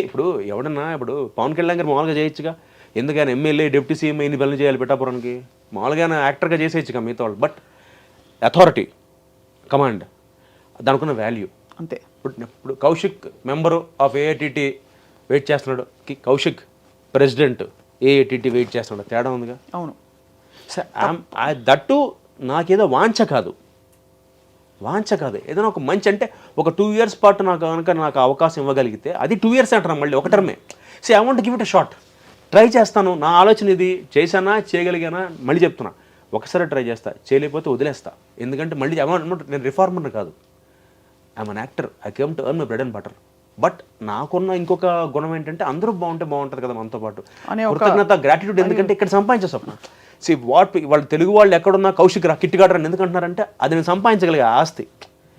[SPEAKER 2] ఇప్పుడు ఎవడన్నా, ఇప్పుడు పవన్ కళ్యాణ్ గారు మామూలుగా చేయొచ్చుగా, ఎందుకని ఎమ్మెల్యే డిప్యూటీ సీఎం ఇన్ని పనులు చేయాలి పిఠాపురానికి, మామూలుగా యాక్టర్గా చేసేయచ్చుగా మిగతా వాళ్ళు. బట్ అథారిటీ, కమాండ్, దానికున్న వాల్యూ
[SPEAKER 3] అంతే.
[SPEAKER 2] ఇప్పుడు కౌశిక్ మెంబరు ఆఫ్ ఏఐటీటీ వెయిట్ చేస్తున్నాడు, కౌశిక్ ప్రెసిడెంట్ ఏఐటీటీ వెయిట్ చేస్తున్నాడు, తేడా ఉందిగా.
[SPEAKER 3] అవును
[SPEAKER 2] సార్, దట్టు నాకేదో వాంఛ కాదు, ఏదైనా ఒక మంచి అంటే ఒక 2 years పాటు నాకు అవకాశం ఇవ్వగలిగితే అది 2 years అంటారు, మళ్ళీ ఒక టర్మే. So I want give it a shot, try చేస్తాను. నా ఆలోచన ఇది, చేశానా చేయగలిగానా మళ్ళీ చెప్తున్నా, ఒకసారి ట్రై చేస్తా, చేయలేకపోతే వదిలేస్తా. ఎందుకంటే మళ్ళీ నేను రిఫార్మర్ కాదు, I'm an actor, I came to earn my bread and butter. But నాకున్న ఇంకొక గుణం ఏంటంటే, అందరూ బాగుంటే బాగుంటుంది కదా మనతో పాటు, కృతజ్ఞత, గ్రాటిట్యూడ్. ఎందుకంటే ఇక్కడ సంపాదించే స్వప్న. సి వాళ్ళు తెలుగు వాళ్ళు ఎక్కడున్నా కౌశిక్ రా, కిట్టిగాడు అని ఎందుకంటున్నారంటే, అది నేను సంపాదించగలిగే ఆస్తి.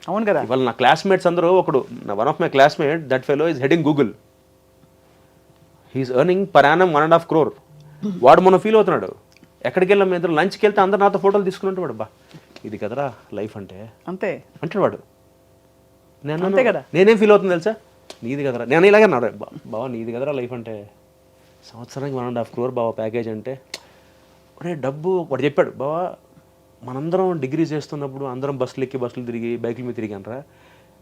[SPEAKER 3] అవును కదా.
[SPEAKER 2] ఇవాళ నా క్లాస్మేట్స్ అందరూ, ఒకడు one of my classmate, that fellow is heading Google, he's earning per annum 1.5 crore. వాడు మనం ఫీల్ అవుతున్నాడు. ఎక్కడికి వెళ్ళాం మేము ఇద్దరు లంచ్కి వెళ్తే అందరు నాతో ఫోటోలు తీసుకున్నట్టు వాడు, బా ఇది కదరా లైఫ్ అంటే
[SPEAKER 3] అంతే
[SPEAKER 2] అంటాడు వాడు. నేను
[SPEAKER 3] అంతే కదా.
[SPEAKER 2] నేనేం ఫీల్ అవుతుంది తెలుసా, నీది కదరా, నేను ఇలాగే అన్నాడు, బావా నీది కదరా లైఫ్ అంటే, సంవత్సరానికి 1.5 crore బావా ప్యాకేజ్ అంటే, ఒరే డబ్బు వాడు చెప్పాడు, బావా మనందరం డిగ్రీ చేస్తున్నప్పుడు అందరం బస్సులు ఎక్కి బస్సులు తిరిగి బైకుల మీద తిరిగానరా,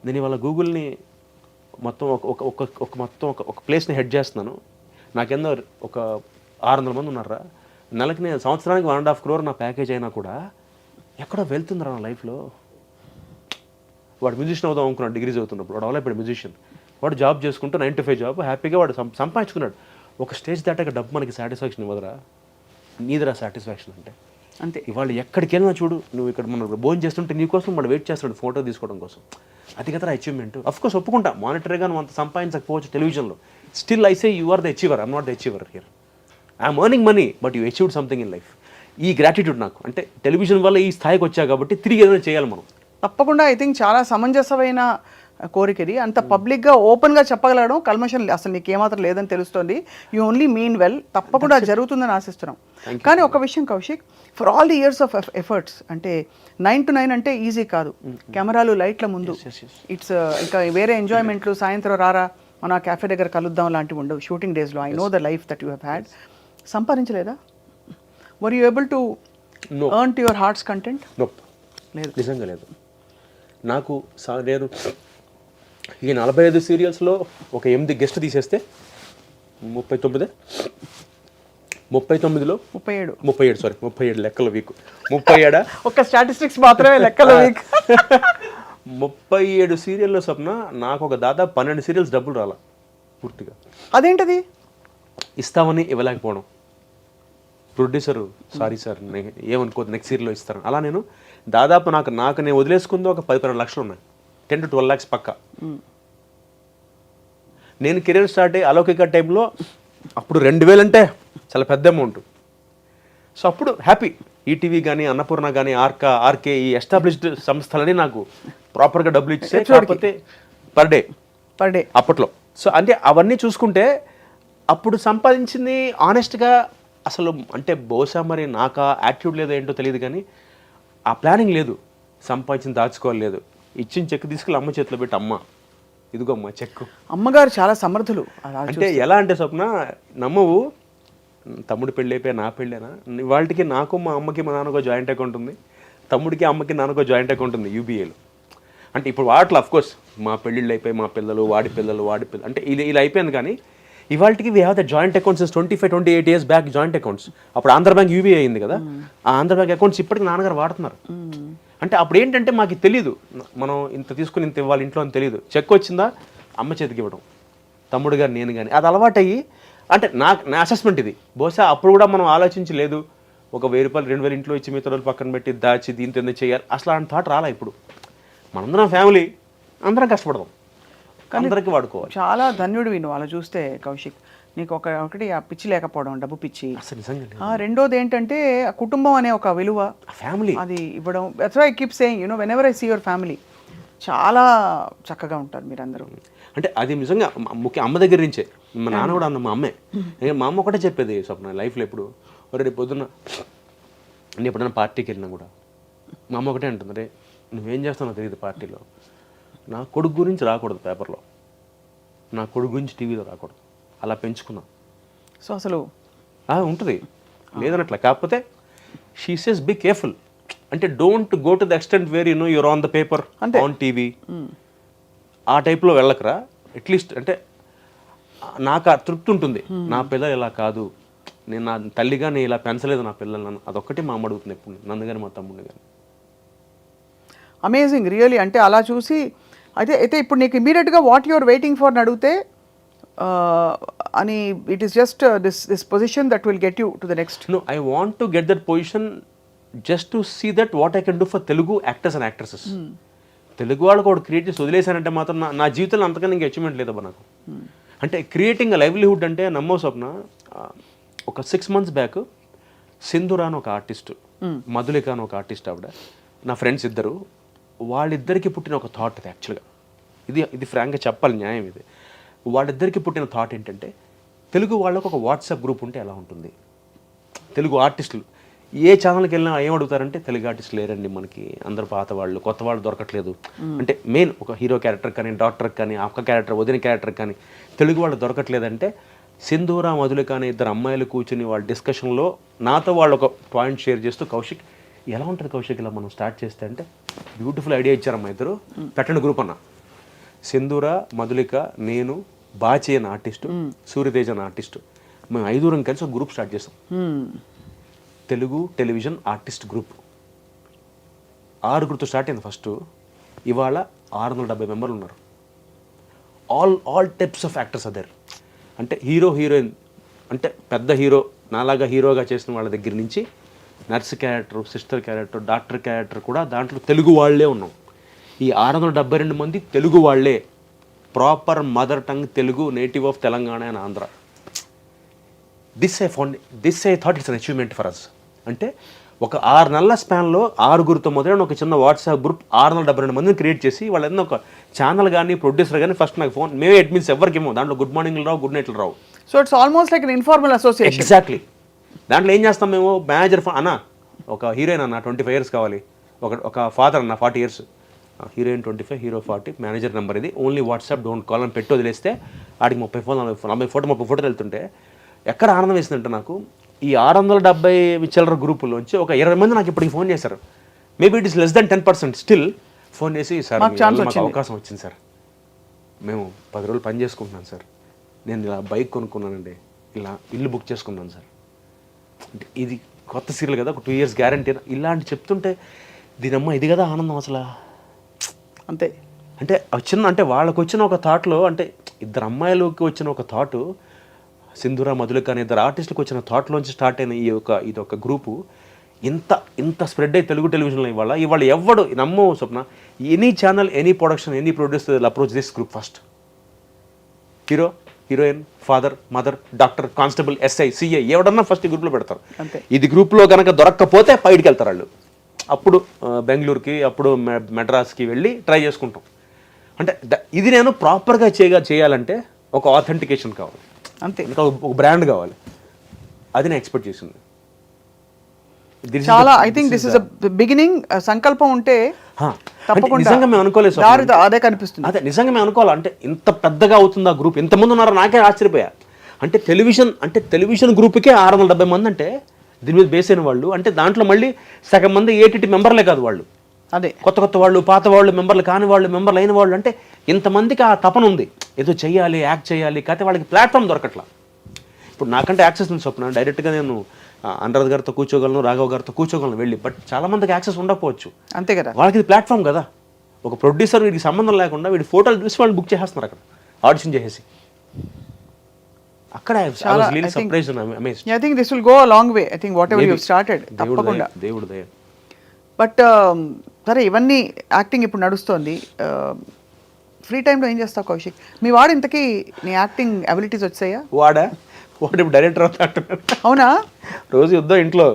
[SPEAKER 2] నేను ఇవాళ గూగుల్ని మొత్తం ఒక ప్లేస్ని హెడ్ చేస్తున్నాను, నాకెందో ఒక 600 మంది ఉన్నారా, నెలకి నేను సంవత్సరానికి 1.5 crore నా ప్యాకేజ్ అయినా కూడా ఎక్కడో వెళ్తుందిరా నా లైఫ్లో. వాడు మ్యూజిషియన్ అవుదాం అనుకున్నాడు డిగ్రీ చదువుతున్నప్పుడు, వాడు అవైపోయాడు మ్యూజిషియన్. వాడు జాబ్ చేసుకుంటూ 9 to 5 జాబ్ హ్యాపీగా వాడు సంపాదించుకున్నాడు. ఒక స్టేజ్ దాటాక డబ్బు మనకి సాటిస్ఫాక్షన్ ఇవ్వదురా, నీదిరా సాటిస్ఫాక్షన్ అంటే.
[SPEAKER 3] అంతే.
[SPEAKER 2] ఇవాళ ఎక్కడికి వెళ్ళినా చూడు, నువ్వు ఇక్కడ మనం భోజనం చేస్తుంటే నీకోసం వాడు వెయిట్ చేస్తాడు ఫోటో తీసుకోవడం కోసం, అది కదా అచీవ్మెంట్. అఫ్కోర్స్ ఒప్పుకుంటా, మానిటరీగా నువ్వు అంత సంపాదించకపోవచ్చు టెలివిజన్లో, still I say you are the achiever, I'm not the achiever here. I'm earning money but you achieved something in life. ఈ గ్రాటిట్యూడ్ నాకు, అంటే టెలివిజన్ వల్ల ఈ స్థాయికి వచ్చా కాబట్టి తిరిగి ఏదైనా చేయాలి మనం.
[SPEAKER 3] తప్పకుండా ఐ థింక్ చాలా సమంజసమైన కోరిక ఇది. అంత పబ్లిక్గా ఓపెన్గా చెప్పగలగడం, కల్మషం అసలు నీకు ఏమాత్రం లేదని తెలుస్తుంది. You only mean well. తప్పకుండా జరుగుతుందని ఆశిస్తున్నాం. కానీ ఒక విషయం Kaushik, for all the years of efforts, అంటే 9 to 9 అంటే ఈజీ కాదు. కెమెరాలు లైట్ల ముందు ఇట్స్ ఇంకా వేరే ఎంజాయ్మెంట్లు, సాయంత్రం రారా మన క్యాఫే దగ్గర కలుద్దాం లాంటివి ఉండవు షూటింగ్ డేస్లో. I know the life that you have had. సంపాదించలేదా? Were you able to earn to your heart's content?
[SPEAKER 2] లేదు, నిజంగా లేదు. నాకు నేను ఈ 45 సీరియల్స్లో ఒక 8 గెస్ట్ తీసేస్తే 39లో 37 లెక్కల వీక్ 37
[SPEAKER 3] ఒక స్టాటిస్టిక్స్ మాత్రమే లెక్కల వీక్
[SPEAKER 2] 37 సీరియల్లో స్వప్న నాకు ఒక దాదాపు 12 సీరియల్స్ డబ్బులు రాలా పూర్తిగా.
[SPEAKER 3] అదేంటది?
[SPEAKER 2] ఇస్తామని ఇవ్వలేకపోవడం, ప్రొడ్యూసరు సారీ సార్ ఏమనుకోదు నెక్స్ట్ సీరియల్లో ఇస్తాను. అలా నేను దాదాపు నాకు నేను వదిలేసుకుందో ఒక 10-12 లక్షలు ఉన్నాయి, 10 to 12 lakhs పక్కా. నేను కెరీర్ స్టార్ట్ అయ్యి అలౌకిక టైంలో అప్పుడు 2000 అంటే చాలా పెద్ద అమౌంట్. సో అప్పుడు హ్యాపీ. ఈటీవీ కానీ అన్నపూర్ణ కానీ ఆర్కే ఈ ఎస్టాబ్లిష్డ్ సంస్థలని నాకు ప్రాపర్గా డబ్బులు ఇచ్చే, కాకపోతే పర్ డే అప్పట్లో. సో అంటే అవన్నీ చూసుకుంటే అప్పుడు సంపాదించింది ఆనెస్ట్గా అసలు అంటే బహుశా మరి నాకు యాటిట్యూడ్ లేదో ఏంటో తెలియదు, కానీ ఆ ప్లానింగ్ లేదు, సంపాదించింది దాచుకోలేదు. ఇచ్చిన చెక్ తీసుకెళ్ళి అమ్మ చేతిలో పెట్టి, అమ్మ ఇదిగో అమ్మ చెక్కు.
[SPEAKER 3] అమ్మగారు చాలా సమర్థులు.
[SPEAKER 2] అంటే ఎలా అంటే స్వప్న నమ్మవు, తమ్ముడు పెళ్ళి అయిపోయా నా పెళ్ళేనా, వాళ్ళకి నాకు మా అమ్మకి మా నాన్నకో జాయింట్ అకౌంట్ ఉంది, తమ్ముడికి అమ్మకి నాన్నకో జాయింట్ అకౌంట్ ఉంది యూబీఏలో. అంటే ఇప్పుడు వాటిలో అఫ్కోర్స్ మా పెళ్ళిళ్ళు అయిపోయి మా పిల్లలు వాడి పిల్లలు అంటే ఇలా అయిపోయింది. కానీ ఇవాళకి we have the joint accounts 25-28 years back joint accounts. అప్పుడు ఆంధ్ర బ్యాంక్ యూబీఐ అయింది కదా, ఆ ఆంధ్ర బ్యాంక్ అకౌంట్స్ ఇప్పటికి నాన్నగారు వాడుతున్నారు. అంటే అప్పుడు ఏంటంటే మాకు తెలియదు, మనం ఇంత తీసుకుని ఇంత ఇవ్వాలి ఇంట్లో అని తెలియదు. చెక్ వచ్చిందా అమ్మ చేతికి ఇవ్వడం, తమ్ముడు గారు నేను కానీ, అది అలవాటయ్యి. అంటే నా అసెస్మెంట్ ఇది. బహుశా అప్పుడు కూడా మనం ఆలోచించలేదు, ఒక 1000 రూపాయలు 2000 ఇంట్లో ఇచ్చి మిగతా రోజులు పక్కన పెట్టి దాచి దీంతో ఎందుకు చేయాలి, అసలు అంత థాట్ రాలా. ఇప్పుడు మనందరం ఫ్యామిలీ, అందరం కష్టపడదాం, అందరికీ వాడుకోవాలి.
[SPEAKER 3] చాలా ధన్యుడివి నువ్వు అలా చూస్తే కౌశిక్. నీకు ఒకటి ఆ పిచ్చి లేకపోవడం, డబ్బు పిచ్చి.
[SPEAKER 2] అసలు నిజంగా.
[SPEAKER 3] రెండోది ఏంటంటే కుటుంబం అనే ఒక విలువ,
[SPEAKER 2] ఫ్యామిలీ
[SPEAKER 3] అది ఇవ్వడం. That's why I keep saying, you know, whenever I see your family, చాలా చక్కగా ఉంటారు మీరందరూ.
[SPEAKER 2] అంటే అది నిజంగా ముఖ్య అమ్మ దగ్గర నుంచే. మా నాన్న కూడా అన్న, మా అమ్మే, మా అమ్మ ఒకటే చెప్పేది స్వప్న లైఫ్లో ఎప్పుడు, రేపు పొద్దున్న నేను ఎప్పుడైనా పార్టీకి వెళ్ళినా కూడా మా అమ్మ ఒకటే అంటుంది, రే నువ్వేం చేస్తానో తెలియదు పార్టీలో, నా కొడుకు గురించి రాకూడదు పేపర్లో, నా కొడుకు గురించి టీవీలో రాకూడదు, అలా పెంచుకున్నాం.
[SPEAKER 3] సో అసలు
[SPEAKER 2] ఉంటుంది లేదనట్లా. కాకపోతే షీ సేస్ బీ కేర్ఫుల్, అంటే don't go to the extent where you know you're on the paper on TV, ఆ టైప్లో వెళ్ళకరా. అట్లీస్ట్ అంటే నాకు ఆ తృప్తి ఉంటుంది, నా పిల్లలు ఇలా కాదు, నేను నా తల్లిగా నేను ఇలా పెంచలేదు నా పిల్లలను, అదొక్కటి మా అమ్మ అడుగుతుంది ఎప్పుడు, నన్ను కానీ మా తమ్ముడిని కానీ.
[SPEAKER 3] Amazing really. అంటే అలా చూసి అయితే ఇప్పుడు నీకు ఇమీడియట్గా వాట్ యువర్ వెయిటింగ్ ఫర్ అని అడిగితే అని, it is just this position that will get you to the next.
[SPEAKER 2] No, I want to get that position just to see that what I can do for Telugu actors and actresses. Telugu వాళ్ళకి ఒకటి క్రియేట్ చేసి వదిలేశానంటే మాత్రం నా జీవితంలో అంతకన్నా ఇంకా అచీవ్మెంట్ లేదబ్బా నాకు. అంటే క్రియేటింగ్ లైవ్లీహుడ్ అంటే నమ్మో స్వప్న, ఒక 6 months బ్యాక్ సింధురా అని ఒక ఆర్టిస్ట్, మధులిక అని ఒక ఆర్టిస్ట్, ఆవిడ నా ఫ్రెండ్స్ ఇద్దరు, వాళ్ళిద్దరికి పుట్టిన ఒక థాట్ ఇది. యాక్చువల్గా ఇది ఫ్రాంక్గా చెప్పాలి, న్యాయం ఇది. వాళ్ళిద్దరికి పుట్టిన థాట్ ఏంటంటే, తెలుగు వాళ్ళకు ఒక వాట్సాప్ గ్రూప్ ఉంటే ఎలా ఉంటుంది? తెలుగు ఆర్టిస్టులు ఏ ఛానల్కి వెళ్ళినా ఏం అడుగుతారంటే తెలుగు ఆర్టిస్టులు లేరండి మనకి, అందరు పాత వాళ్ళు, కొత్త వాళ్ళు దొరకట్లేదు. అంటే మెయిన్ ఒక హీరో క్యారెక్టర్ కానీ, డాక్టర్ కానీ, అక్క క్యారెక్టర్, వదిన క్యారెక్టర్ కానీ తెలుగు వాళ్ళు దొరకట్లేదంటే సింధూర మధులిక అనే ఇద్దరు అమ్మాయిలు కూర్చుని వాళ్ళ డిస్కషన్లో నాతో వాళ్ళు ఒక పాయింట్ షేర్ చేస్తూ, కౌశిక్ ఎలా ఉంటుంది కౌశిక్ ఇలా మనం స్టార్ట్ చేస్తే అంటే, బ్యూటిఫుల్ ఐడియా ఇచ్చారమ్మా ఇద్దరు, పెట్టండి గ్రూప్ అన్న. సింధూర, మధులిక, నేను, బాచి అనే ఆర్టిస్టు, సూర్యతేజ్ అనే ఆర్టిస్టు, మేము 5 కలిసి ఒక గ్రూప్ స్టార్ట్ చేస్తాం. Telugu television artist group 6 start అయింది ఫస్ట్. ఇవాళ 670 మెంబర్లు ఉన్నారు. All types of actors other. అంటే హీరో హీరోయిన్, అంటే పెద్ద హీరో నాలాగా హీరోగా చేసిన వాళ్ళ దగ్గర నుంచి nurse character, sister character, doctor character కూడా దాంట్లో తెలుగు వాళ్ళే ఉన్నాం. ఈ 672 మంది తెలుగు వాళ్ళే, proper mother tongue Telugu, native of Telangana and Andhra. This I thought it's an achievement for us. అంటే ఒక 6 నెలల స్పాన్లో 6 మొదలైన ఒక చిన్న వాట్సాప్ గ్రూప్ 672 మందిని క్రియేట్ చేసి వాళ్ళ ఒక ఛానల్ కానీ, ప్రొడ్యూసర్ కానీ ఫస్ట్ నాకు ఫోన్, మేమే అడ్మిన్స్ ఎవరికి ఏమో, దాంట్లో గుడ్ మార్నింగ్లు రావు, గుడ్ నైట్లు రావు.
[SPEAKER 3] So it's almost like informal association.
[SPEAKER 2] Exactly. దాంట్లో ఏం చేస్తాం మేము, మేనేజర్ అన్న ఒక హీరోయిన్ అన్న 25 years కావాలి, ఒక ఫాదర్ అన్న 40 years, heroine 25, hero 40, manager number ఇది, ఓన్లీ వాట్సాప్, డోంట్ కాల్ అని పెట్టి వదిలేస్తే ఆడికి 30 ఫోటోలు వెళ్తుంటే ఎక్కడ ఆనందం వేసిందంటే నాకు, ఈ 670 చిల్లర గ్రూపుల్లోంచి ఒక 20 మంది నాకు ఇప్పటికి ఫోన్ చేశారు. Maybe it is less than 10%. Still phone చేసి, సార్ మాకు అవకాశం వచ్చింది సార్, మేము 10 రోజులు పని చేసుకుంటున్నాను సార్, నేను ఇలా బైక్ కొనుక్కున్నానండి, ఇలా ఇల్లు బుక్ చేసుకున్నాను సార్, అంటే ఇది కొత్త సీరియల్ కదా, ఒక 2 years గ్యారంటీ, ఇలాంటి చెప్తుంటే దీనమ్మ ఇది కదా ఆనందం అసలు.
[SPEAKER 3] అంతే.
[SPEAKER 2] అంటే అంటే వాళ్ళకు వచ్చిన ఒక థాట్లో, అంటే ఇద్దరు అమ్మాయిలకి వచ్చిన ఒక థాటు, సింధూర మధులిక అనే ఇద్దరు ఆర్టిస్టులకు వచ్చిన థాట్లోంచి స్టార్ట్ అయిన ఇది ఒక గ్రూపు ఇంత స్ప్రెడ్ అయ్యి తెలుగు టెలివిజన్లో ఇవాళ ఎవడు నమ్మో Swapna, any channel, any production, any producer approach this group first. Hero, heroine, father, mother, doctor, constable, SI, CI ఎవడన్నా ఫస్ట్ ఈ గ్రూప్లో పెడతారు. ఇది గ్రూప్లో కనుక దొరక్కపోతే బయటికి వెళ్తారు వాళ్ళు. అప్పుడు బెంగళూరుకి, అప్పుడు మెడ్రాస్కి వెళ్ళి ట్రై చేసుకుంటాం. అంటే ఇది నేను ప్రాపర్గా చేయాలంటే ఒక ఆథెంటికేషన్ కావాలి,
[SPEAKER 3] అంతే,
[SPEAKER 2] ఒక బ్రాండ్ కావాలి. అది నేను ఎక్స్పెక్ట్ చేసింది.
[SPEAKER 3] చాలా I think this is a beginning. సంకల్పం ఉంటే తప్పకుండా
[SPEAKER 2] నిజంగా మేము అనుకోలేదు,
[SPEAKER 3] అదే కనిపిస్తుంది.
[SPEAKER 2] అదే నిజంగా మేము అనుకోవాలి. అంటే ఇంత పెద్దగా అవుతుంది ఆ గ్రూప్, ఎంతమంది ఉన్నారో నాకే ఆశ్చర్యపోయా. అంటే టెలివిజన్ గ్రూప్కే 670 మంది అంటే దీని మీద బేస్ అయిన వాళ్ళు, అంటే దాంట్లో మళ్ళీ సగం మంది ఏటీటీ మెంబర్లే కాదు వాళ్ళు,
[SPEAKER 3] అదే
[SPEAKER 2] కొత్త వాళ్ళు, పాత వాళ్ళు, మెంబర్లు కాని వాళ్ళు, మెంబర్లు అయిన వాళ్ళు. అంటే ఇంతమందికి ఆ తపన ఉంది, ఏదో చెయ్యాలి, యాక్ట్ చేయాలి, కాకపోతే వాళ్ళకి ప్లాట్ఫామ్ దొరకట్లా. ఇప్పుడు నాకంటే యాక్సెస్ ఉంది స్వప్న, డైరెక్ట్గా నేను అనురాధ్ గారితో కూర్చోగలను, రాఘవ్ గారితో కూర్చోగలను వెళ్ళి, బట్ చాలా మందికి యాక్సెస్ ఉండకపోవచ్చు.
[SPEAKER 3] అంతే కదా,
[SPEAKER 2] వాళ్ళకి ఇది ప్లాట్ఫామ్ కదా. ఒక ప్రొడ్యూసర్ వీడికి సంబంధం లేకుండా వీడి ఫోటోలు చూసి వాళ్ళు బుక్ చేసేస్తున్నారు అక్కడ, ఆడిషన్ చేసేసి. అక్కడ
[SPEAKER 3] I think this will go a long way. I think whatever you have started, తప్పకుండా
[SPEAKER 2] దేవుడు దయ.
[SPEAKER 3] బట్ సరే, ఇవన్నీ యాక్టింగ్ ఇప్పుడు నడుస్తోంది. ఫ్రీ టైంలో ఏం చేస్తావు కౌశిక్? మీ వాడు ఇంతకీ నీ యాక్టింగ్ అబిలిటీస్ వచ్చాయా?
[SPEAKER 2] వాడు ఇప్పుడు డైరెక్టర్ అవుతాడు.
[SPEAKER 3] అవునా?
[SPEAKER 2] రోజు యుద్ధం ఇంట్లో.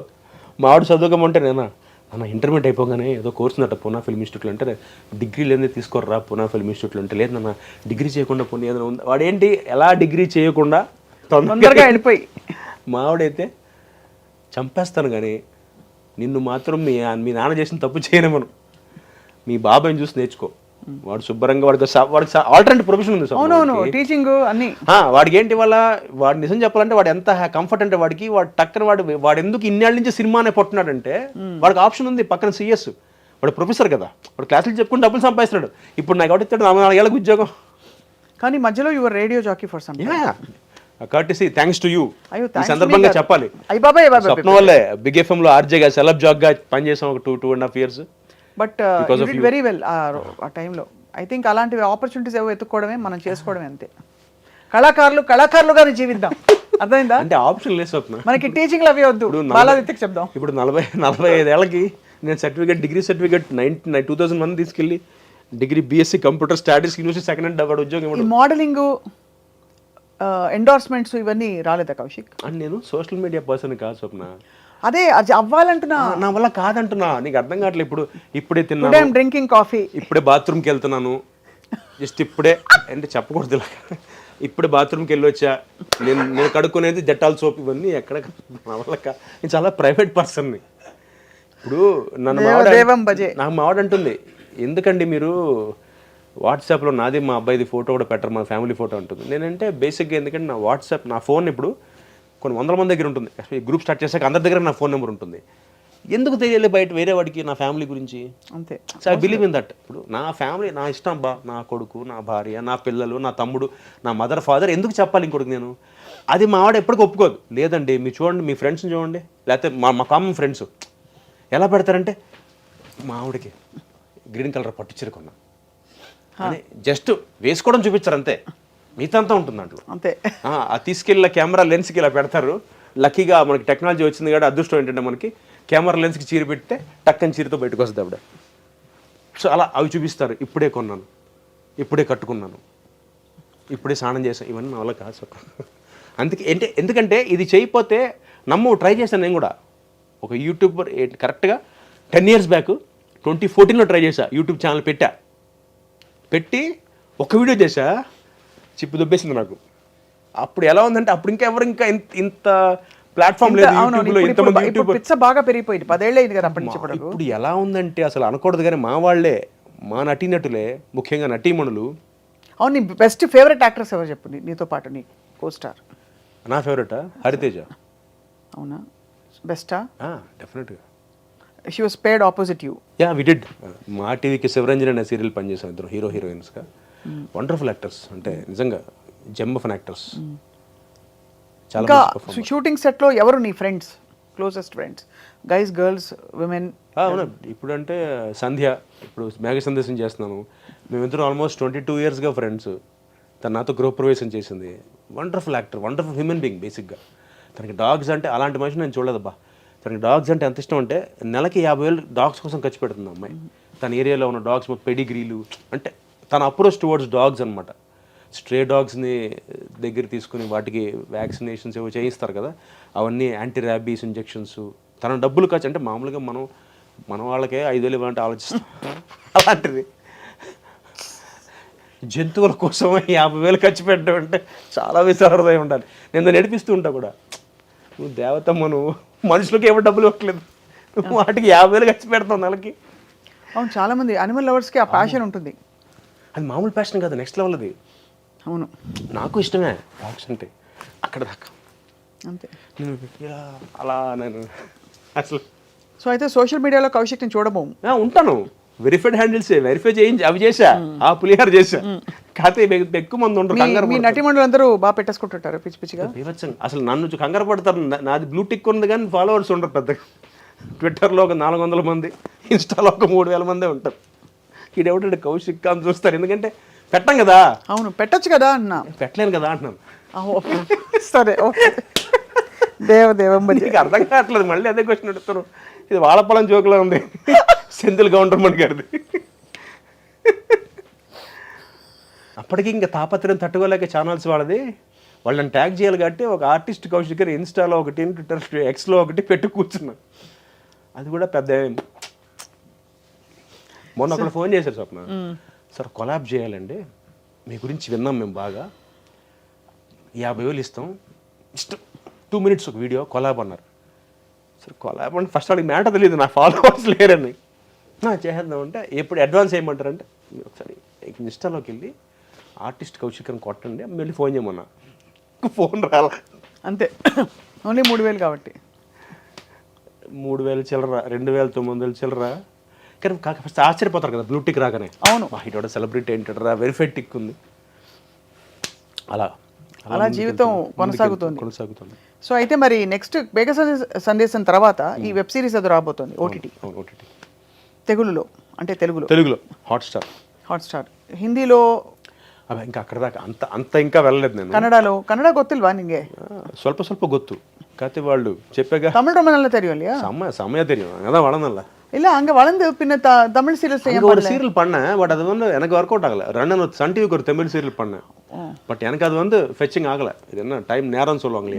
[SPEAKER 2] మావాడు చదువుకోమంటే నేనా అన్న ఇంటర్మీడియట్ అయిపోగానే ఏదో కోర్స్ ఉందట పూనా ఫిల్మ్ ఇన్స్టిట్యూట్లో, అంటే డిగ్రీ లేదే తీసుకోర్రా పూనా ఫిల్మ్ ఇన్స్టిట్యూట్లో, అంటే లేదు నాన్న డిగ్రీ చేయకుండా పోనీ ఏదైనా ఉంది. వాడేంటి ఎలా డిగ్రీ చేయకుండా
[SPEAKER 3] తొందరగా వెళ్ళిపోయి,
[SPEAKER 2] మావాడైతే చంపేస్తాను కానీ నిన్ను మాత్రం మీ నాన్న చేసిన తప్పు చేయలేమను, మీ బాబాయ్ని చూసి నేర్చుకో. వాడు శుభ్రంగా వాడికి ఆల్టర్నేటివ్ ప్రొఫెషన్ ఉంది.
[SPEAKER 3] అవునవును, టీచింగ్ అన్ని.
[SPEAKER 2] వాడికి ఏంటి వాడు నిజం చెప్పాలంటే వాడు ఎంత కంఫర్ట్ అంటే వాడికి టక్కన వాడు ఎందుకు ఇన్నేళ్ళ నుంచి సినిమానే పట్టున్నాడంటే వాడికి ఆప్షన్ ఉంది. పక్కన సిఎస్, వాడు ప్రొఫెసర్ కదా, వాడు క్లాసులు చెప్పుకుని డబ్బులు సంపాదిస్తున్నాడు. ఇప్పుడు నాకు ఎవరిస్తాడు 4 ఏళ్ళకి ఉద్యోగం.
[SPEAKER 3] కానీ మధ్యలో your radio jockey for some
[SPEAKER 2] courtesy thanks to you. ఈ సందర్భంగా చెప్పాలి, స్వప్న వల్లే బిగ్ ఎఫ్ఎం లో ఆర్జేగా సెలబ్ జాబ్ గా పనిచేసాం ఒక 2.5 years.
[SPEAKER 3] But you did very well ఆ టైంలో. ఐ థింక్ అలాంటి ఆపర్చునిటీస్ ఏవో ఎత్తుకోవడమే, మనం చేసుకోవడమే, అంతే. కళాకారులుగానే జీవిద్దాం, అర్థమైందా?
[SPEAKER 2] అంటే ఆప్షన్ లేదు స్వప్న,
[SPEAKER 3] మనకి టీచింగ్ అవి వద్దు, బాలాదిత్యకి చెప్దాం.
[SPEAKER 2] ఇప్పుడు 45 ఏళ్ళకి నేను డిగ్రీ సర్టిఫికేట్ 2000 మంది తీసుకెళ్ళి degree BSc computer statistics university second hand award ఉద్యోగం.
[SPEAKER 3] ఈ మోడలింగ్ ఎండోర్స్మెంట్స్ ఇవన్నీ రాలేదా కౌశిక్?
[SPEAKER 2] అని నేను సోషల్ మీడియా పర్సన్ కాదు స్వప్న,
[SPEAKER 3] అదే అది అవ్వాలంటున్నా,
[SPEAKER 2] నా వల్ల కాదంటున్నా. నీకు అర్థం కావట్లేదు. ఇప్పుడే తిన్నాను,
[SPEAKER 3] డ్రింకింగ్ కాఫీ,
[SPEAKER 2] ఇప్పుడే బాత్రూమ్కి వెళ్తున్నాను, జస్ట్ ఇప్పుడే, అంటే చెప్పకూడదు ఇలా. ఇప్పుడు బాత్రూమ్కి వెళ్ళి వచ్చా, నేను కడుక్కునేది డెటాల్ సోప్, ఇవన్నీ ఎక్కడ నా వల్ల నేను చాలా ప్రైవేట్ పర్సన్ని. ఇప్పుడు నన్ను నాకు మావాడు అంటుంది, ఎందుకండి మీరు వాట్సాప్లో నాది మా అబ్బాయిది ఫోటో కూడా పెట్టరు, మా ఫ్యామిలీ ఫోటో ఉంటుంది. నేనంటే బేసిక్గా ఎందుకంటే నా వాట్సాప్, నా ఫోన్ ఇప్పుడు కొన్ని వందల మంది దగ్గర ఉంటుంది. గ్రూప్ స్టార్ట్ చేశాక అందరి దగ్గర నా ఫోన్ నెంబర్ ఉంటుంది. ఎందుకు తెలియాలి బయట వేరే వాడికి నా ఫ్యామిలీ గురించి?
[SPEAKER 3] అంతే.
[SPEAKER 2] So I believe in that. ఇప్పుడు నా ఫ్యామిలీ, నా ఇష్టం బా, నా కొడుకు, నా భార్య, నా పిల్లలు, నా తమ్ముడు, నా మదర్, ఫాదర్, ఎందుకు చెప్పాలి ఇంకొకటి నేను? అది మావాడు ఎప్పటికీ ఒప్పుకోదు. లేదండి మీరు చూడండి, మీ ఫ్రెండ్స్ని చూడండి, లేకపోతే మా కామన్ ఫ్రెండ్స్ ఎలా పెడతారంటే, మా ఆవిడకి గ్రీన్ కలర్ పట్టు చీర కొన్నా అని జస్ట్ వేసుకోవడం చూపించారు అంతే, మిగతా అంతా ఉంటుంది దాంట్లో
[SPEAKER 3] అంతే.
[SPEAKER 2] ఆ తీసుకెళ్ళిన కెమెరా లెన్స్కి ఇలా పెడతారు. లక్కీగా మనకి టెక్నాలజీ వచ్చింది కాబట్టి అదృష్టం ఏంటంటే మనకి కెమెరా లెన్స్కి చీర పెడితే టక్కని చీరతో బయటకు వస్తుంది ఆవిడ. సో అలా అవి చూపిస్తారు. ఇప్పుడే కొన్నాను, ఇప్పుడే కట్టుకున్నాను, ఇప్పుడే స్నానం చేశాను, ఇవన్నీ నా వల్ల కాదు. అందుకే ఎందుకంటే ఇది చేయకపోతే ట్రై చేశాను నేను కూడా. ఒక యూట్యూబర్ కరెక్ట్గా 10 years బ్యాక్ 2014లో ట్రై చేశా, యూట్యూబ్ ఛానల్ పెట్టి ఒక వీడియో చేశా, చిప్పు దొబ్బేసింది నాకు. అప్పుడు ఎలా ఉందంటే అప్పుడు ఇంకా ఇంత ప్లాట్ఫామ్ లేదు యూట్యూబ్లో, ఇంతమంది యూట్యూబర్
[SPEAKER 3] బాగా పెరిగిపోయింది, 10 ఏళ్ళు అయింది కదా అప్పటి నుంచి.
[SPEAKER 2] ఇప్పుడు ఎలా ఉందంటే అసలు అనకూడదు కానీ మా వాళ్ళే, మా నటీనటులే, ముఖ్యంగా నటీమణులు.
[SPEAKER 3] అవును, నీ బెస్ట్ ఫేవరెట్ యాక్ట్రెస్ ఎవరు చెప్పు, నీతో పాటు నీ కో స్టార్?
[SPEAKER 2] నా ఫేవరెటా హరితేజ.
[SPEAKER 3] అవునా? బెస్టా?
[SPEAKER 2] డెఫినెట్గా.
[SPEAKER 3] She was paid opposite you.
[SPEAKER 2] Ya we did. Maa టీవీకి శివరంజన్ అనే సీరియల్ పనిచేసాం, ఇద్దరు హీరో హీరోయిన్స్గా. వండర్ఫుల్ యాక్టర్స్, అంటే నిజంగా జెమ్ ఆఫ్ యాక్టర్స్.
[SPEAKER 3] ఇంకా షూటింగ్ సెట్లో ఎవరు నీ friends, closest friends, guys, girls, women?
[SPEAKER 2] అవునా, ఇప్పుడు అంటే సంధ్య, ఇప్పుడు మేఘ సందేశం చేస్తున్నాను, మేమిద్దరం ఆల్మోస్ట్ 22 yearsగా ఫ్రెండ్స్. తను నాతో గృహప్రవేశం చేసింది. Wonderful actor, wonderful human being. బేసిక్గా తనకి డాగ్స్ అంటే, అలాంటి మనిషి నేను చూడలేదబ్బా. తనకి డాగ్స్ అంటే ఎంత ఇష్టం అంటే నెలకి 50,000 డాగ్స్ కోసం ఖర్చు పెడుతుంది అమ్మాయి. తన ఏరియాలో ఉన్న డాగ్స్, పెడిగ్రీలు, అంటే తన అప్రోచ్ టువర్డ్స్ డాగ్స్ అనమాట. స్ట్రే డాగ్స్ని దగ్గర తీసుకుని వాటికి వ్యాక్సినేషన్స్ ఏవో చేయిస్తారు కదా, అవన్నీ యాంటీ ర్యాబీస్ ఇంజెక్షన్స్. తన డబ్బులు ఖర్చు అంటే మామూలుగా మన వాళ్ళకే 5,000 ఇవ్వాలంటే ఆలోచిస్తాం, అలాంటిది జంతువుల కోసం 50,000 ఖర్చు పెట్టడం అంటే చాలా విశారదయం ఉండాలి. నేను దాన్ని నడిపిస్తూ ఉంటా కూడా, నువ్వు దేవతమ్మ, నువ్వు మనుషులకి ఏమో డబ్బులు ఇవ్వట్లేదు, నువ్వు వాటికి 50,000 ఖర్చు పెడతావు నెలకి.
[SPEAKER 3] అవును, చాలామంది అనిమల్ లవర్స్కి ఆ ప్యాషన్ ఉంటుంది.
[SPEAKER 2] అది మామూలు ప్యాషన్ కాదు, నెక్స్ట్ లెవెల్ అది.
[SPEAKER 3] అవును,
[SPEAKER 2] నాకు ఇష్టమే డాగ్స్ అంటే, అక్కడ దాకా
[SPEAKER 3] అంతే.
[SPEAKER 2] నేను అలా నేను అసలు.
[SPEAKER 3] సో అయితే సోషల్ మీడియాలో కౌశిక్ని చూడబోము.
[SPEAKER 2] ఉంటాను, వెరిఫైడ్ హ్యాండిల్స్ వెరిఫై చేయించి అవి చేశా, ఆ పులిహార చేశా. కాకపోతే ఎక్కువ మంది ఉంటారు కంగారు.
[SPEAKER 3] మీ నటిమండలు అందరూ బాగా పెట్టేసుకుంటుంటారు పిచ్చి పిచ్చిగా.
[SPEAKER 2] అసలు నన్ను కంగారు పడతారు. నాది బ్లూ టిక్ ఉంది కానీ ఫాలోవర్స్ ఉండరు పెద్దగా. ట్విట్టర్లో ఒక 400 మంది, ఇన్స్టాలో ఒక 3,000 మందే ఉంటారు. ఈడెవటాడు కౌశిక్ అని చూస్తారు, ఎందుకంటే పెట్టం కదా.
[SPEAKER 3] అవును, పెట్టచ్చు కదా అన్నా.
[SPEAKER 2] పెట్టలేను కదా అంటున్నాను.
[SPEAKER 3] సరే, ఓకే. దేవం
[SPEAKER 2] నీకు అర్థం కావట్లేదు, మళ్ళీ అదే క్వశ్చన్ అడుగుతారు. ఇది వాడపలం జోకులో ఉంది, సెంధిల్ గవర్నమెంట్ గారిది. అప్పటికి ఇంకా తాపత్రయం తట్టుకోలేక ఛానల్స్ వాళ్ళది, వాళ్ళని ట్యాగ్ చేయాలి కాబట్టి ఒక ఆర్టిస్ట్ కౌశిక్ గారు ఇన్స్టాలో ఒకటి, ట్విట్టర్ ఎక్స్లో ఒకటి పెట్టి కూర్చున్నాను. అది కూడా పెద్ద. మొన్న ఒకరు ఫోన్ చేశారు, స్వప్న సార్ కొలాబ్ చేయాలండి, మీ గురించి విన్నాం మేము బాగా, 50,000 ఇస్తాం, ఇష్టం 2 minutes ఒక వీడియో కొలాబ్ అన్నారు. సార్ కొలాబ్ అంటే ఫస్ట్ వాడికి మ్యాటర్ తెలియదు, నా ఫాలోవర్స్ లేరని. చేసేద్దాం అంటే ఎప్పుడు అడ్వాన్స్ చేయమంటారంటే, మీరు ఒకసారి ఇన్స్టాలోకి వెళ్ళి ఆర్టిస్ట్ కౌశిక్ అని కొట్టండి, మళ్ళీ ఫోన్ చేయమన్నా. ఫోన్ రాలా,
[SPEAKER 3] అంతే. ఓన్లీ 3,000 కాబట్టి
[SPEAKER 2] 3,000 చిల్లర, 2,900 చిల్లర. కానీ కాకపోతే ఆశ్చర్యపోతారు కదా బ్లూ టిక్ రాగానే.
[SPEAKER 3] అవును,
[SPEAKER 2] ఇటు సెలబ్రిటీ ఏంటరా, వెరిఫైడ్ టిక్ ఉంది.
[SPEAKER 3] అలా జీవితం కొనసాగుతుంది. సో అయితే మరి నెక్స్ట్ మేఘ సందేశం తర్వాత ఈ వెబ్ సిరీస్ అది రాబోతుంది ఓటీటీ. తెలుగులో అంటే తెలుగులో హాట్స్టార్. హిందీలో
[SPEAKER 2] ఇంకా అక్కడ దాకా అంత ఇంకా వెళ్ళలేదు నేను.
[SPEAKER 3] కన్నడ ಗೊತ್ತಿಲ್ವಾ ನಿಂಗೆ?
[SPEAKER 2] ಸ್ವಲ್ಪ ಗೊತ್ತು. ಕಾತೆ వాళ్ళు చెప్పాగా
[SPEAKER 3] தமிழ் ரொம்ப நல்லா தெரியும் இல்லையா?
[SPEAKER 2] செமையா தெரியும். அதான் வளர்ந்தல
[SPEAKER 3] இல்ல அங்க வளர்ந்து பின்ன தமிழ் சீரியல்ஸ்
[SPEAKER 2] ஒரு சீரியல் பண்ணேன். பட் அது வந்து எனக்கு ஒர்க் அவுட் ஆகல. ரன்னன் சன் டிவிக்கு ஒரு தமிழ் சீரியல் பண்ணேன். பட் எனக்கு அது வந்து ஃபெச்சிங் ஆகல. இது என்ன டைம் நேரம்னு சொல்லுவாங்க.